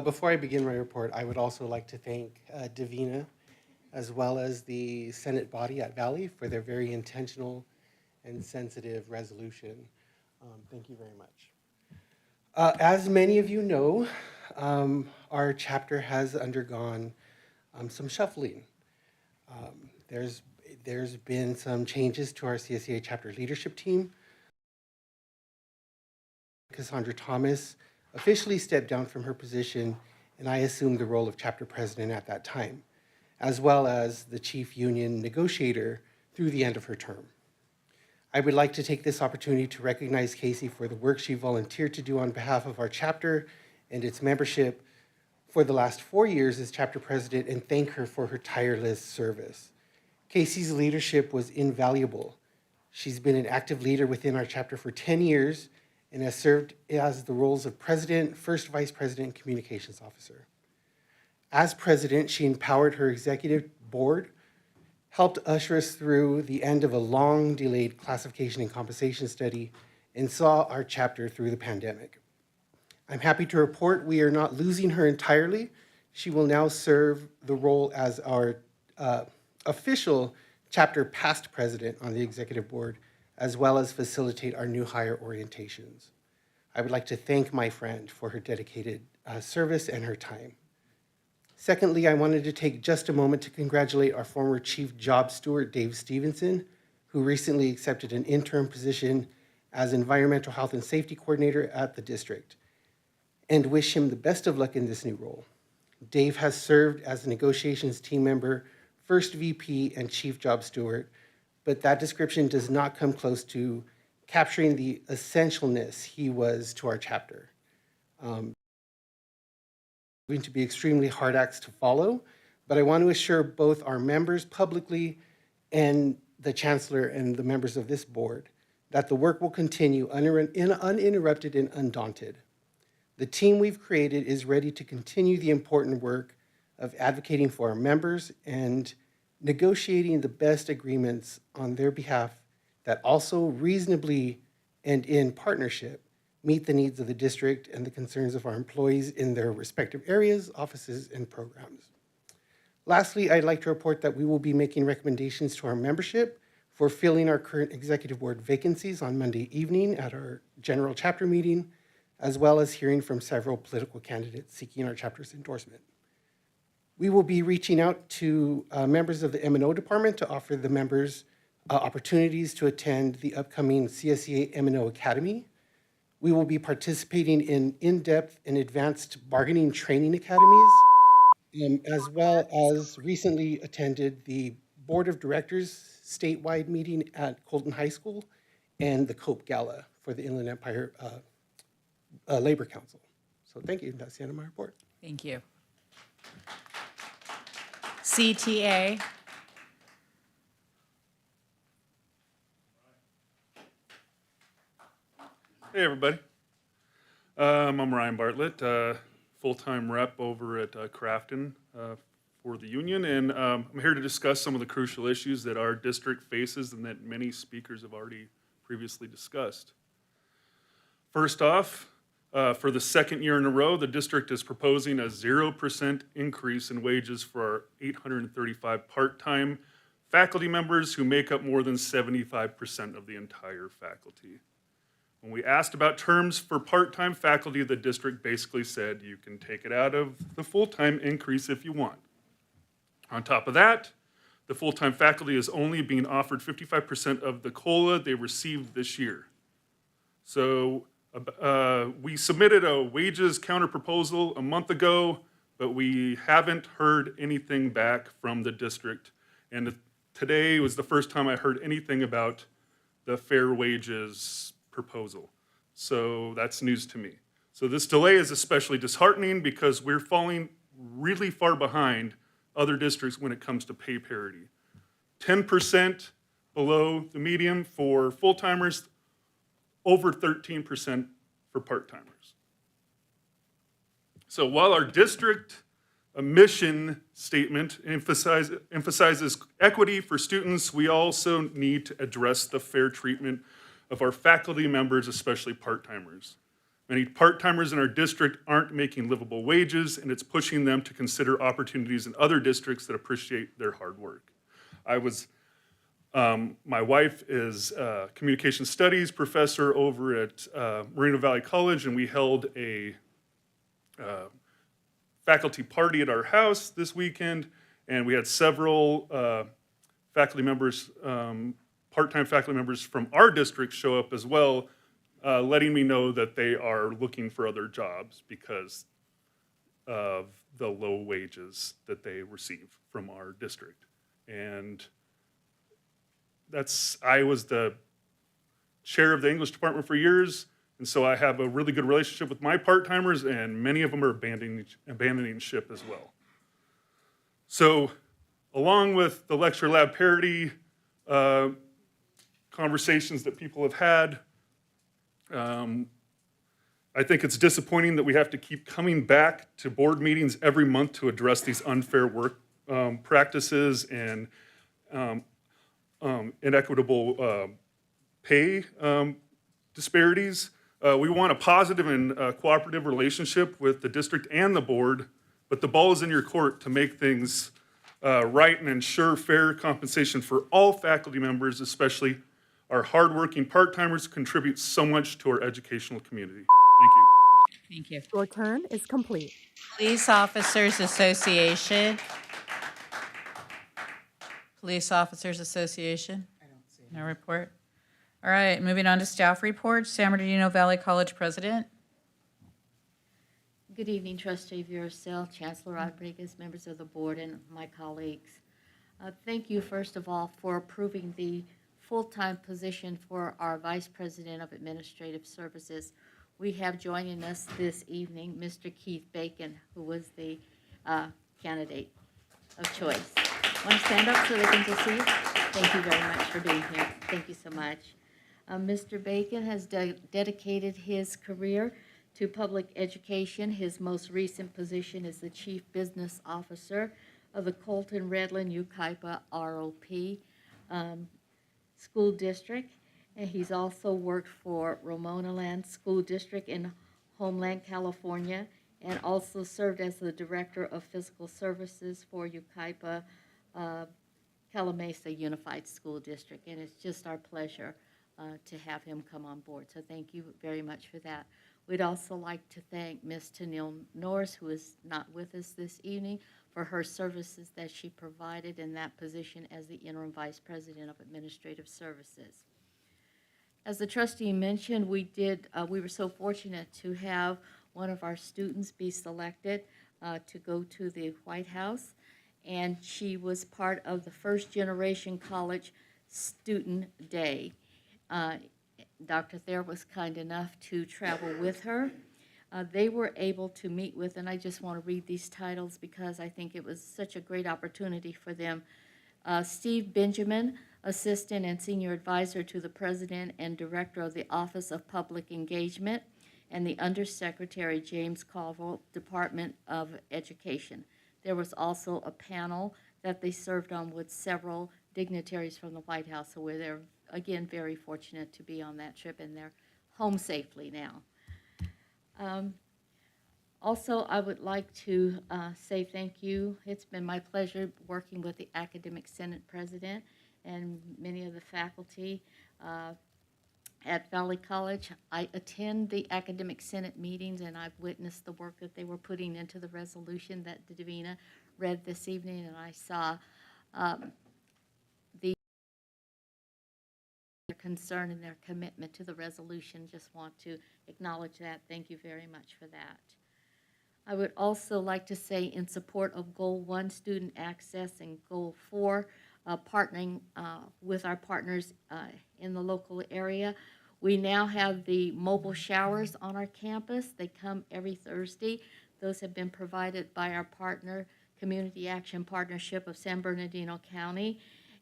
Before I begin my report, I would also like to thank Davina, as well as the Senate body at Valley, for their very intentional and sensitive resolution. Thank you very much. As many of you know, our chapter has undergone some shuffling. There's been some changes to our CSEA chapter leadership team. Cassandra Thomas officially stepped down from her position, and I assumed the role of chapter president at that time, as well as the chief union negotiator through the end of her term. I would like to take this opportunity to recognize Casey for the work she volunteered to do on behalf of our chapter and its membership for the last 4 years as chapter president, and thank her for her tireless service. Casey's leadership was invaluable. She's been an active leader within our chapter for 10 years, and has served as the roles of president, first vice president, and communications officer. As president, she empowered her executive board, helped usher us through the end of a long-delayed classification and compensation study, and saw our chapter through the pandemic. I'm happy to report we are not losing her entirely. She will now serve the role as our official chapter past president on the executive board, as well as facilitate our new hire orientations. I would like to thank my friend for her dedicated service and her time. Secondly, I wanted to take just a moment to congratulate our former Chief Job Steward, Dave Stevenson, who recently accepted an interim position as Environmental Health and Safety Coordinator at the district, and wish him the best of luck in this new role. Dave has served as a negotiations team member, first VP, and Chief Job Steward, but that description does not come close to capturing the essentialness he was to our chapter. Going to be extremely hard acts to follow, but I want to assure both our members publicly and the Chancellor and the members of this board that the work will continue uninterrupted and undaunted. The team we've created is ready to continue the important work of advocating for our members and negotiating the best agreements on their behalf that also reasonably and in partnership meet the needs of the district and the concerns of our employees in their respective areas, offices, and programs. Lastly, I'd like to report that we will be making recommendations to our membership for filling our current executive board vacancies on Monday evening at our general chapter meeting, as well as hearing from several political candidates seeking our chapter's endorsement. We will be reaching out to members of the M&O department to offer the members opportunities to attend the upcoming CSEA M&O Academy. We will be participating in in-depth and advanced bargaining training academies, as well as recently attended the Board of Directors statewide meeting at Colton High School and the COPE Gala for the Inland Empire Labor Council. So thank you. That's the end of my report. Thank you. CTA. Hey, everybody. I'm Ryan Bartlett, full-time rep over at Crafton for the union, and I'm here to discuss some of the crucial issues that our district faces and that many speakers have already previously discussed. First off, for the second year in a row, the district is proposing a 0% increase in wages for our 835 part-time faculty members who make up more than 75% of the entire faculty. When we asked about terms for part-time faculty, the district basically said you can take it out of the full-time increase if you want. On top of that, the full-time faculty is only being offered 55% of the COLA they received this year. So we submitted a wages counter-proposal a month ago, but we haven't heard anything back from the district. And today was the first time I heard anything about the fair wages proposal. So that's news to me. So this delay is especially disheartening because we're falling really far behind other districts when it comes to pay parity. 10% below the median for full-timers, over 13% for part-timers. So while our district mission statement emphasizes equity for students, we also need to address the fair treatment of our faculty members, especially part-timers. Many part-timers in our district aren't making livable wages, and it's pushing them to consider opportunities in other districts that appreciate their hard work. My wife is a communication studies professor over at Bernardino Valley College, and we held a faculty party at our house this weekend, and we had several faculty members, part-time faculty members from our district show up as well, letting me know that they are looking for other jobs because of the low wages that they receive from our district. And I was the chair of the English department for years, and so I have a really good relationship with my part-timers, and many of them are abandoning ship as well. So along with the lecture lab parity conversations that people have had, I think it's disappointing that we have to keep coming back to board meetings every month to address these unfair work practices and inequitable pay disparities. We want a positive and cooperative relationship with the district and the board, but the ball is in your court to make things right and ensure fair compensation for all faculty members, especially our hardworking part-timers who contribute so much to our educational community. Thank you. Thank you. Your turn is complete. Police Officers Association. Police Officers Association. No report. All right, moving on to staff reports. San Bernardino Valley College President. Good evening, Trustee Viracil, Chancellor Rodriguez, members of the board, and my colleagues. Thank you, first of all, for approving the full-time position for our Vice President of Administrative Services. We have joining us this evening Mr. Keith Bacon, who was the candidate of choice. Want to stand up so they can just see you? Thank you very much for being here. Thank you so much. Mr. Bacon has dedicated his career to public education. His most recent position is the Chief Business Officer of the Colton Redland Yucaipa ROP School District, And he's also worked for Ramona Land School District in Homeland, California, and also served as the Director of Physical Services for Yucaipa Calamasa Unified School District. And it's just our pleasure to have him come on board. So thank you very much for that. We'd also like to thank Ms. Tennille Norris, who is not with us this evening, for her services that she provided in that position as the Interim Vice President of Administrative Services. As the trustee mentioned, we were so fortunate to have one of our students be selected to go to the White House, and she was part of the First Generation College Student Day. Dr. Thayer was kind enough to travel with her. They were able to meet with, and I just want to read these titles because I think it was such a great opportunity for them. Steve Benjamin, Assistant and Senior Advisor to the President and Director of the Office of Public Engagement, and the Undersecretary James Caldwell, Department of Education. There was also a panel that they served on with several dignitaries from the White House, so they're, again, very fortunate to be on that trip, and they're home safely now. Also, I would like to say thank you. It's been my pleasure working with the Academic Senate President and many of the faculty at Valley College. I attend the Academic Senate meetings, and I've witnessed the work that they were putting into the resolution that Davina read this evening, and I saw the concern and their commitment to the resolution. Just want to acknowledge that. Thank you very much for that. I would also like to say, in support of Goal 1, student access, and Goal 4, partnering with our partners in the local area, we now have the mobile showers on our campus. They come every Thursday. Those have been provided by our partner, Community Action Partnership of San Bernardino County.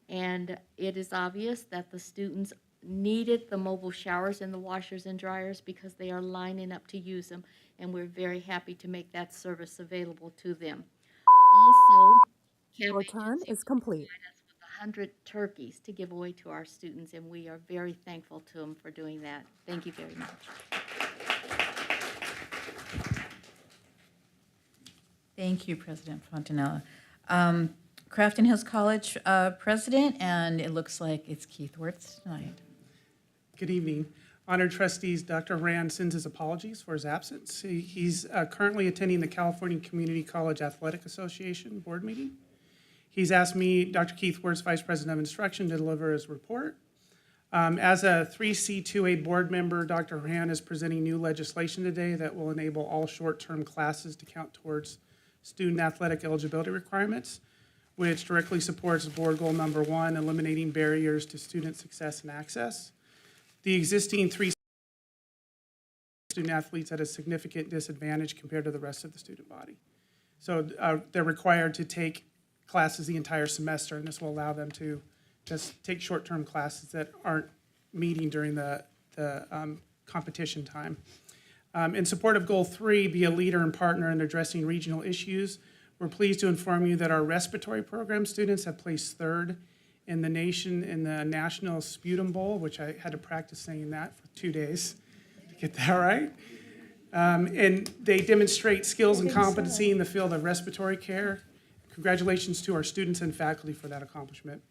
And it is obvious that the students needed the mobile showers and the washers and dryers because they are lining up to use them, and we're very happy to make that service available to them. Also, Your turn is complete. 100 turkeys to give away to our students, and we are very thankful to them for doing that. Thank you very much. Thank you, President Fontanella. Crafton Hills College President, and it looks like it's Keith Wirtz tonight. Good evening. Honored trustees, Dr. Rand sends his apologies for his absence. He's currently attending the California Community College Athletic Association board meeting. He's asked me, Dr. Keith Wirtz, Vice President of Instruction, to deliver his report. As a 3C2A board member, Dr. Rand is presenting new legislation today that will enable all short-term classes to count towards student athletic eligibility requirements, which directly supports board goal number 1, eliminating barriers to student success and access. The existing 3 student athletes at a significant disadvantage compared to the rest of the student body. So they're required to take classes the entire semester, and this will allow them to just take short-term classes that aren't meeting during the competition time. In support of Goal 3, be a leader and partner in addressing regional issues, we're pleased to inform you that our respiratory program students have placed 3rd in the nation in the National Sputum Bowl, which I had to practice saying that for 2 days to get that right. And they demonstrate skills and competency in the field of respiratory care. Congratulations to our students and faculty for that accomplishment.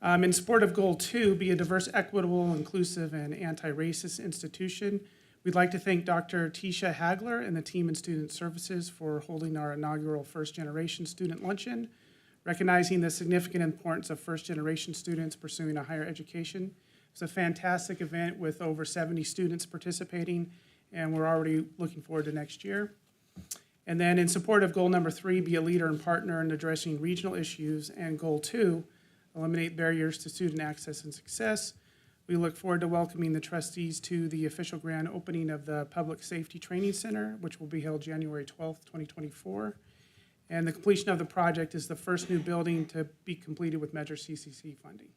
In support of Goal 2, be a diverse, equitable, inclusive, and anti-racist institution, we'd like to thank Dr. Tisha Hagler and the team in Student Services for holding our inaugural first-generation student luncheon, recognizing the significant importance of first-generation students pursuing a higher education. It's a fantastic event with over 70 students participating, and we're already looking forward to next year. And then in support of Goal number 3, be a leader and partner in addressing regional issues, and Goal 2, eliminate barriers to student access and success. We look forward to welcoming the trustees to the official grand opening of the Public Safety Training Center, which will be held January 12th, 2024. And the completion of the project is the first new building to be completed with Measure CCC funding.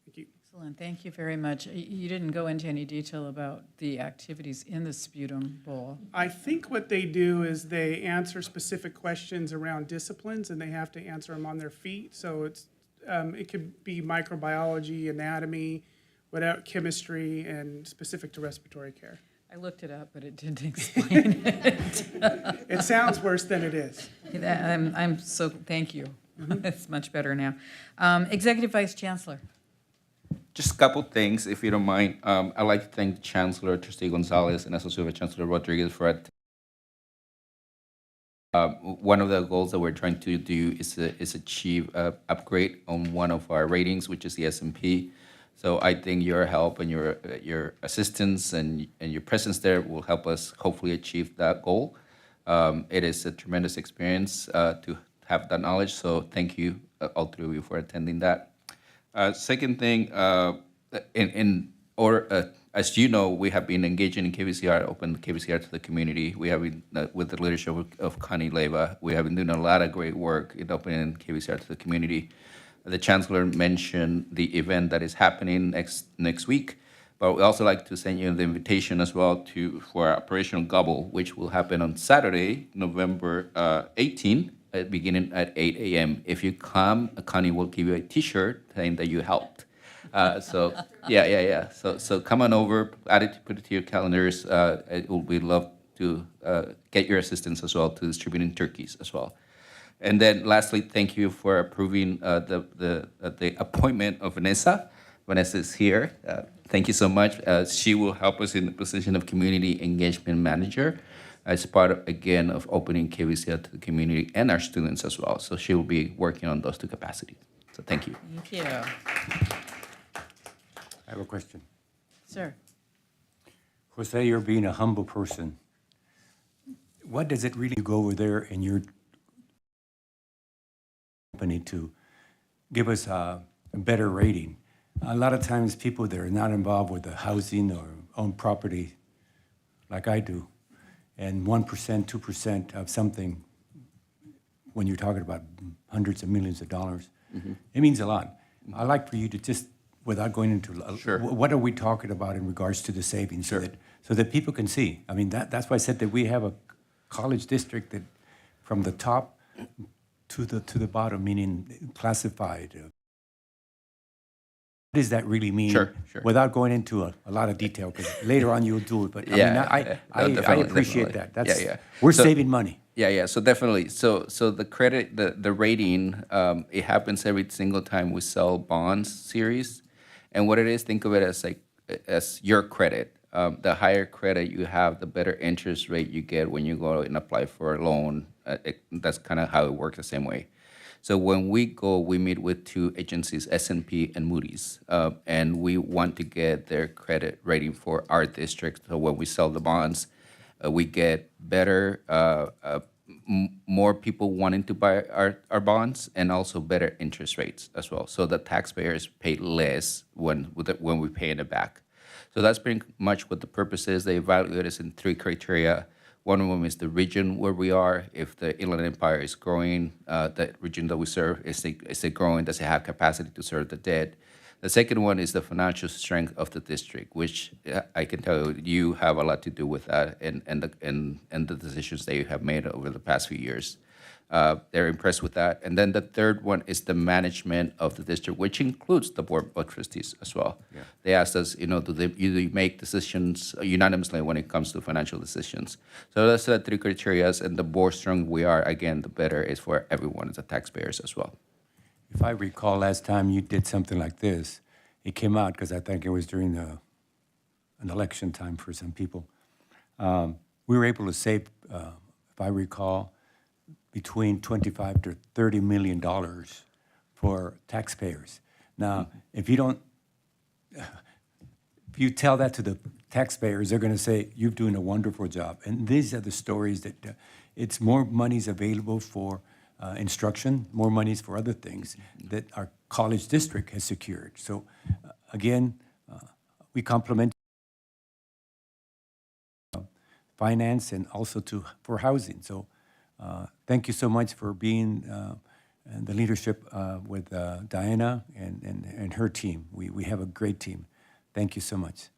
Thank you. Excellent. Thank you very much. You didn't go into any detail about the activities in the Sputum Bowl. I think what they do is they answer specific questions around disciplines, and they have to answer them on their feet. So it's it could be microbiology, anatomy, whatever, chemistry, and specific to respiratory care. I looked it up, but it didn't explain it. It sounds worse than it is. I'm so, thank you. It's much better now. Executive Vice Chancellor. Just a couple things, if you don't mind. I'd like to thank Chancellor Trustee Gonzalez and Associate Vice Chancellor Rodriguez for one of the goals that we're trying to do is achieve upgrade on one of our ratings, which is the S&P. So I think your help and your assistance and your presence there will help us hopefully achieve that goal. It is a tremendous experience to have that knowledge. So thank you, all three of you, for attending that. Second thing, as you know, we have been engaging in KVCR, open KVCR to the community. We have been, with the leadership of Connie Leyva, we have been doing a lot of great work in opening KVCR to the community. The Chancellor mentioned the event that is happening next week, but we also like to send you the invitation as well for Operational Gobble, which will happen on Saturday, November 18, beginning at 8 a.m. If you come, Connie will give you a T-shirt saying that you helped. So come on over, put it to your calendars. It will be love to get your assistance as well to distributing turkeys as well. And then lastly, thank you for approving the appointment of Vanessa. Vanessa is here. Thank you so much. She will help us in the position of Community Engagement Manager as part of, again, of opening KVCR to the community and our students as well. So she will be working on those two capacities. So thank you. Thank you. I have a question. Sir. Jose, you're being a humble person. What does it really go over there and your company to give us a better rating? A lot of times people that are not involved with the housing or own property like I do, and 1%, 2% of something, when you're talking about hundreds of millions of dollars, it means a lot. I'd like for you to just, without going into, what are we talking about in regards to the savings so that people can see? I mean, that's why I said that we have a college district that from the top to the bottom, meaning classified. What does that really mean? Sure. Without going into a lot of detail, because later on you'll do it. But I appreciate that. That's, we're saving money. Yeah. So definitely. So the credit, the rating, it happens every single time we sell bonds series, and what it is, think of it as your credit. The higher credit you have, the better interest rate you get when you go and apply for a loan. That's kind of how it works the same way. So when we go, we meet with two agencies, S&P and Moody's, and we want to get their credit rating for our district. So when we sell the bonds, we get better, more people wanting to buy our bonds, and also better interest rates as well. So the taxpayers pay less when we pay it back. So that's pretty much what the purpose is. They evaluate us in 3 criteria. One of them is the region where we are. If the Inland Empire is growing, the region that we serve, is it growing? Does it have capacity to serve the debt? The second one is the financial strength of the district, which I can tell you have a lot to do with that and the decisions that you have made over the past few years. They're impressed with that. And then the third one is the management of the district, which includes the board of trustees as well. Yeah. They asked us, do they make decisions unanimously when it comes to financial decisions? So that's the 3 criteria, and the more strong we are, again, the better is for everyone, the taxpayers as well. If I recall last time you did something like this, it came out because I think it was during an election time for some people. We were able to save, if I recall, between $25 to $30 million for taxpayers. Now, if you tell that to the taxpayers, they're going to say, you're doing a wonderful job. And these are the stories that it's more money's available for instruction, more monies for other things that our college district has secured. So again, we compliment finance and also for housing. So thank you so much for being the leadership with Diana and her team. We have a great team. Thank you so much.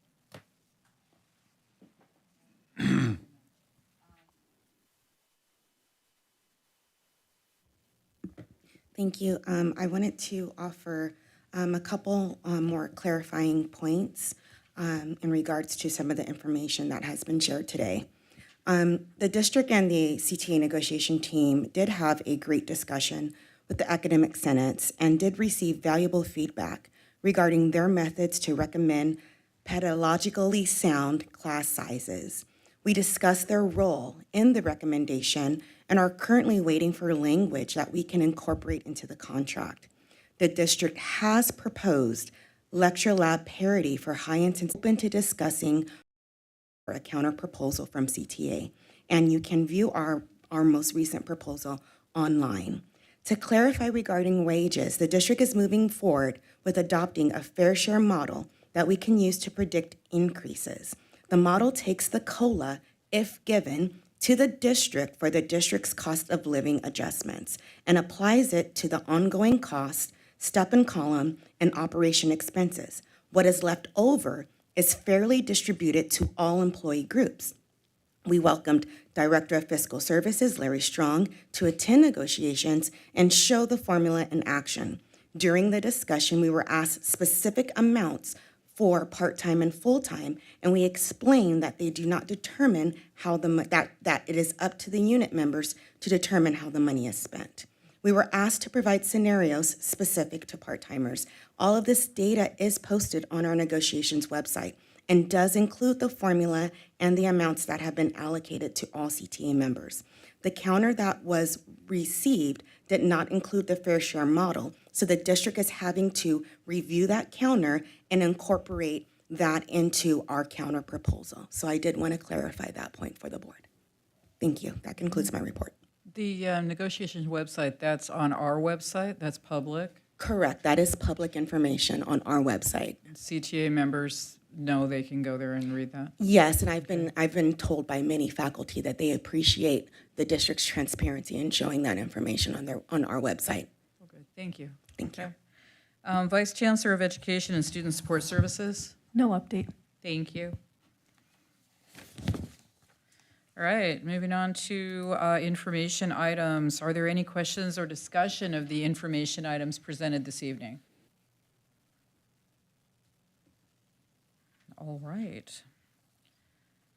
Thank you. I wanted to offer a couple more clarifying points in regards to some of the information that has been shared today. The district and the CTA negotiation team did have a great discussion with the academic senates and did receive valuable feedback regarding their methods to recommend pedagogically sound class sizes. We discussed their role in the recommendation and are currently waiting for language that we can incorporate into the contract. The district has proposed lecture lab parity for high intensity, open to discussing a counter proposal from CTA, and you can view our most recent proposal online. To clarify regarding wages, the district is moving forward with adopting a fair share model that we can use to predict increases. The model takes the COLA, if given, to the district for the district's cost of living adjustments and applies it to the ongoing cost, step and column, and operation expenses. What is left over is fairly distributed to all employee groups. We welcomed Director of Fiscal Services, Larry Strong, to attend negotiations and show the formula in action. During the discussion, we were asked specific amounts for part-time and full-time, and we explained that they do not determine how that it is up to the unit members to determine how the money is spent. We were asked to provide scenarios specific to part-timers. All of this data is posted on our negotiations website and does include the formula and the amounts that have been allocated to all CTA members. The counter that was received did not include the fair share model, so the district is having to review that counter and incorporate that into our counter proposal. So I did want to clarify that point for the board. Thank you. That concludes my report. The negotiations website, that's on our website, that's public. Correct. That is public information on our website. CTA members know they can go there and read that. Yes, and I've been told by many faculty that they appreciate the district's transparency in showing that information on our website. Okay, thank you. Thank you. Vice Chancellor of Education and Student Support Services. No update. Thank you. All right, moving on to information items. Are there any questions or discussion of the information items presented this evening? All right.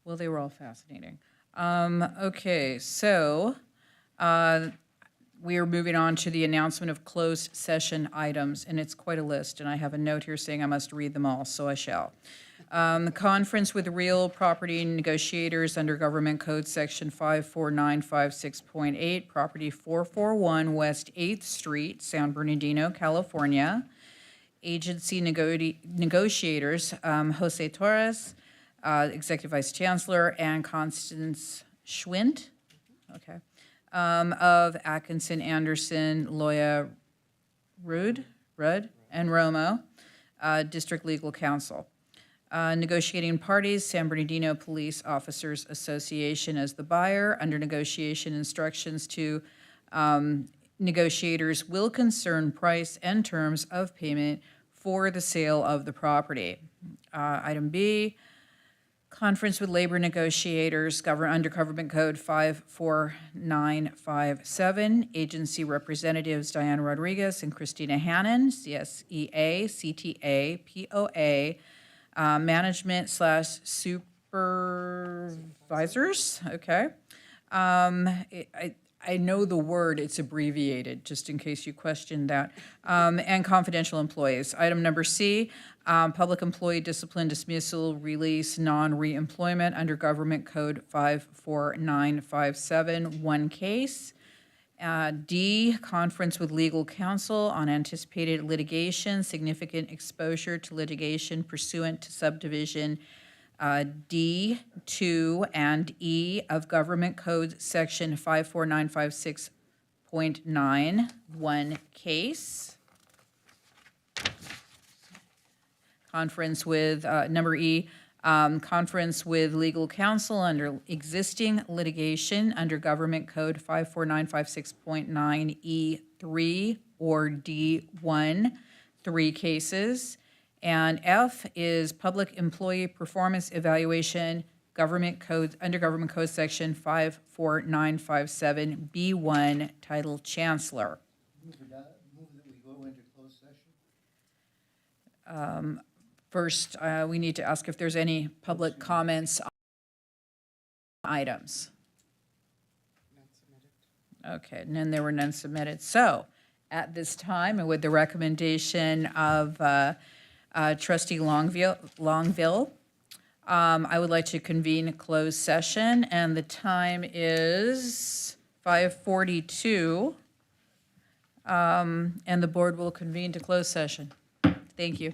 Well, they were all fascinating. Okay, so we are moving on to the announcement of closed session items, and it's quite a list, and I have a note here saying I must read them all, so I shall. The conference with real property negotiators under Government Code Section 54956.8, Property 441 West 8th Street, San Bernardino, California. Agency negotiators, Jose Torres, Executive Vice Chancellor, and Constance Schwint, okay, of Atkinson, Anderson, Loya, Rudd, and Romo, District Legal Counsel. Negotiating parties, San Bernardino Police Officers Association as the buyer. Under negotiation instructions to negotiators will concern price and terms of payment for the sale of the property. Item B, conference with labor negotiators under Government Code 54957. Agency representatives Diane Rodriguez and Christina Hannon, CSEA, CTA, POA, management / supervisors, okay. I know the word, it's abbreviated, just in case you questioned that, and confidential employees. Item number C, public employee discipline, dismissal, release, non-reemployment under Government Code 54957, one case. D, conference with legal counsel on anticipated litigation, significant exposure to litigation pursuant to subdivision D, 2, and E of Government Code Section 54956.9, one case. Conference with, number E, conference with legal counsel under existing litigation under Government Code 54956.9 E3 or D1, 3 cases. And F is public employee performance evaluation, Government Code, under Government Code Section 54957 B1, title Chancellor. First, we need to ask if there's any public comments on items. Okay, and then there were none submitted. So, at this time, and with the recommendation of trustee Longville, I would like to convene a closed session, and the time is 5:42. And the board will convene to closed session. Thank you.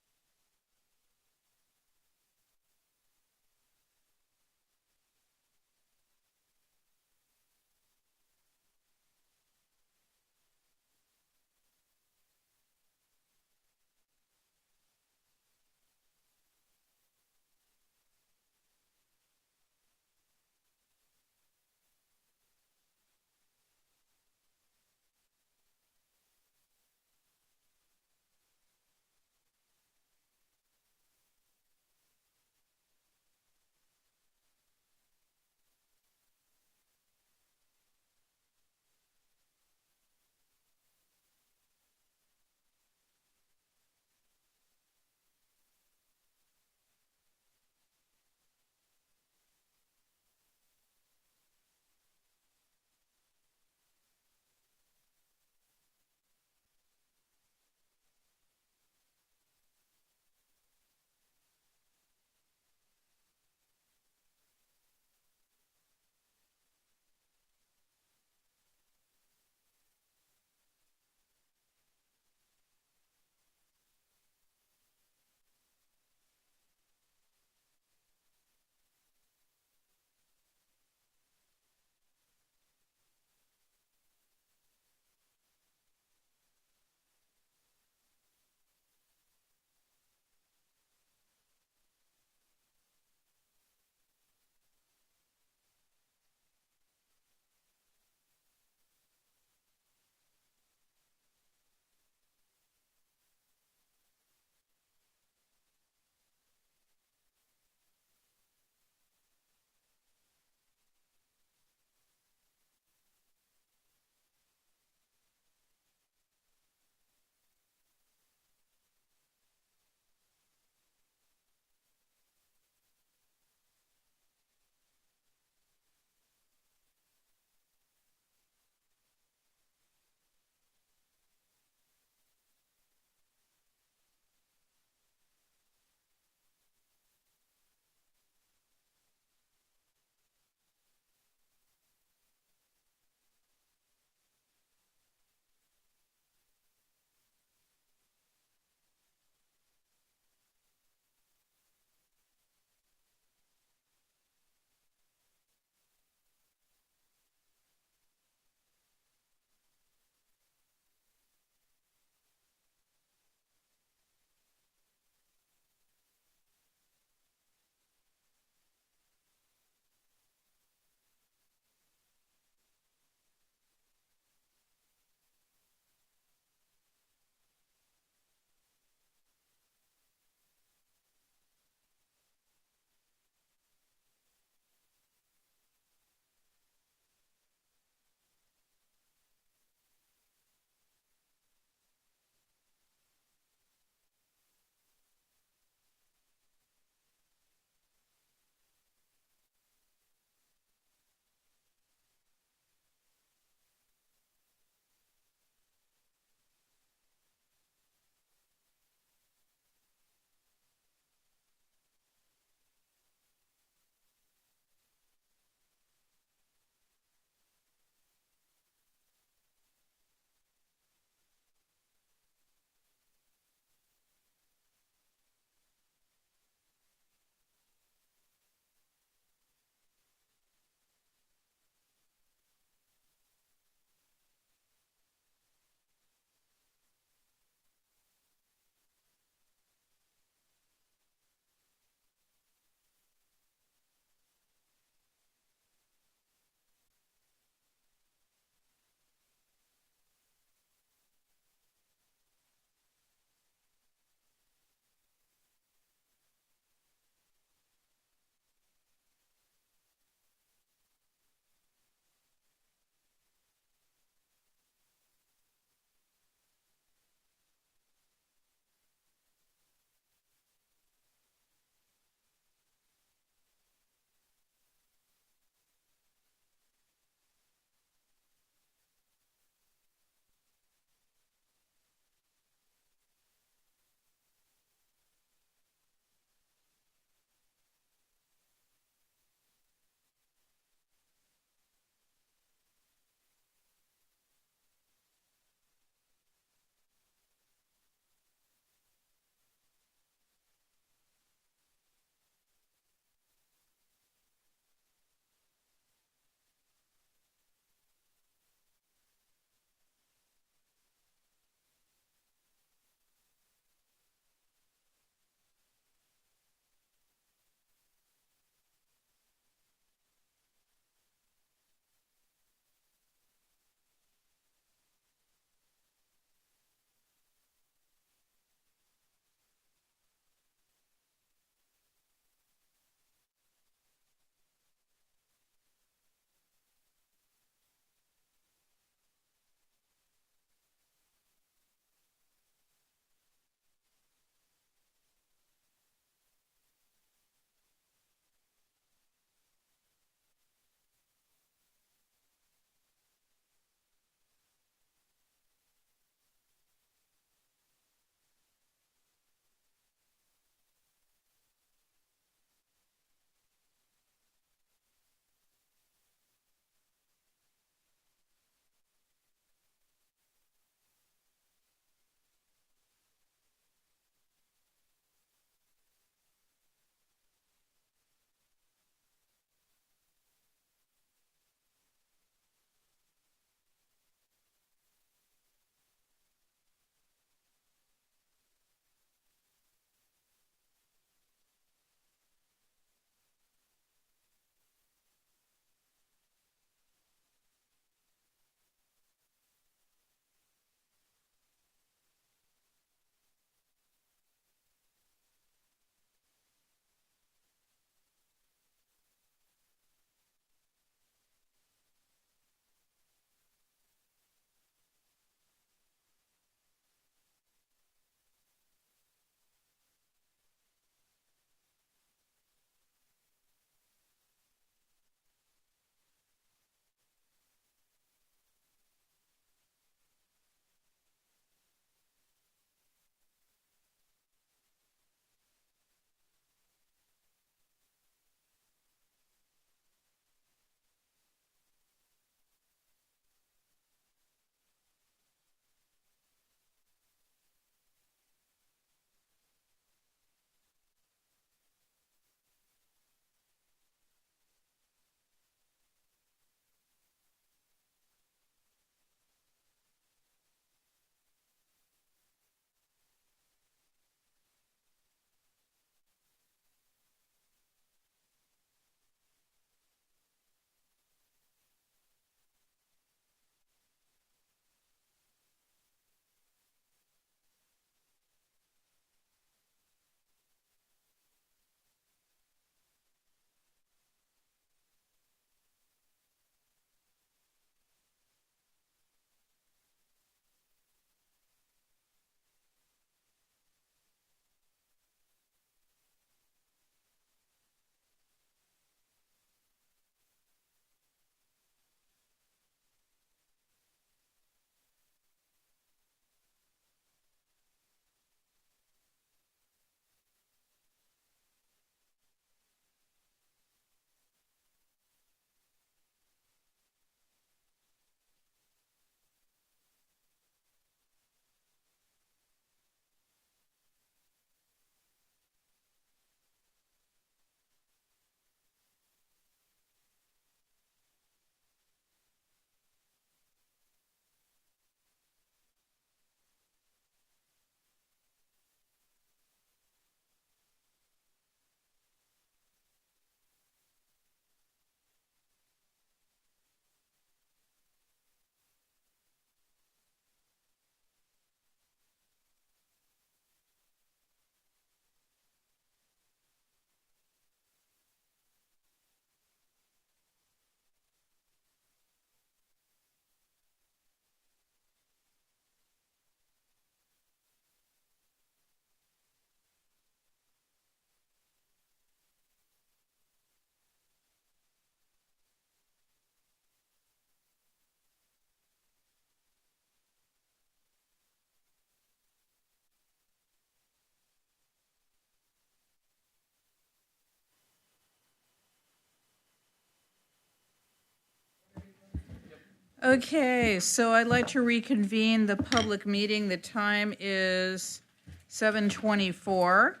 Okay, so I'd like to reconvene the public meeting. The time is 7:24.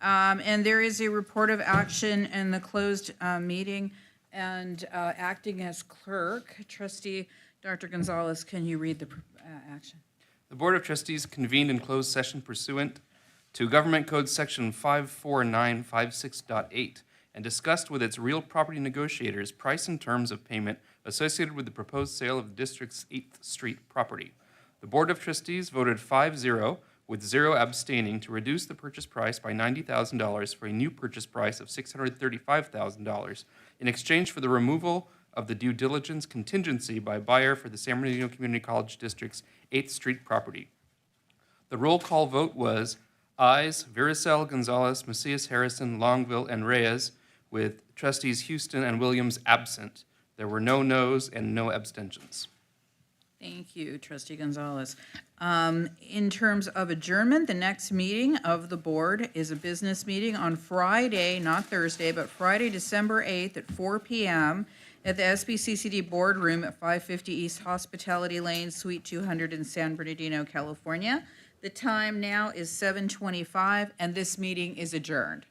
And there is a report of action in the closed meeting. And acting as clerk, trustee Dr. Gonzalez, can you read the action? The Board of Trustees convened in closed session pursuant to Government Code Section 54956.8 and discussed with its real property negotiators price and terms of payment associated with the proposed sale of the district's 8th Street property. The Board of Trustees voted 5-0 with 0 abstaining to reduce the purchase price by $90,000 for a new purchase price of $635,000 in exchange for the removal of the due diligence contingency by buyer for the San Bernardino Community College District's 8th Street property. The roll call vote was ayes, Viricel, Gonzalez, Macias, Harrison, Longville, and Reyes, with trustees Houston and Williams absent. There were no noes and no abstentions. Thank you, trustee Gonzalez. In terms of adjournment, the next meeting of the board is a business meeting on Friday, not Thursday, but Friday, December 8th at 4 p.m. at the SBCCD boardroom at 550 East Hospitality Lane, Suite 200 in San Bernardino, California. The time now is 7:25, and this meeting is adjourned.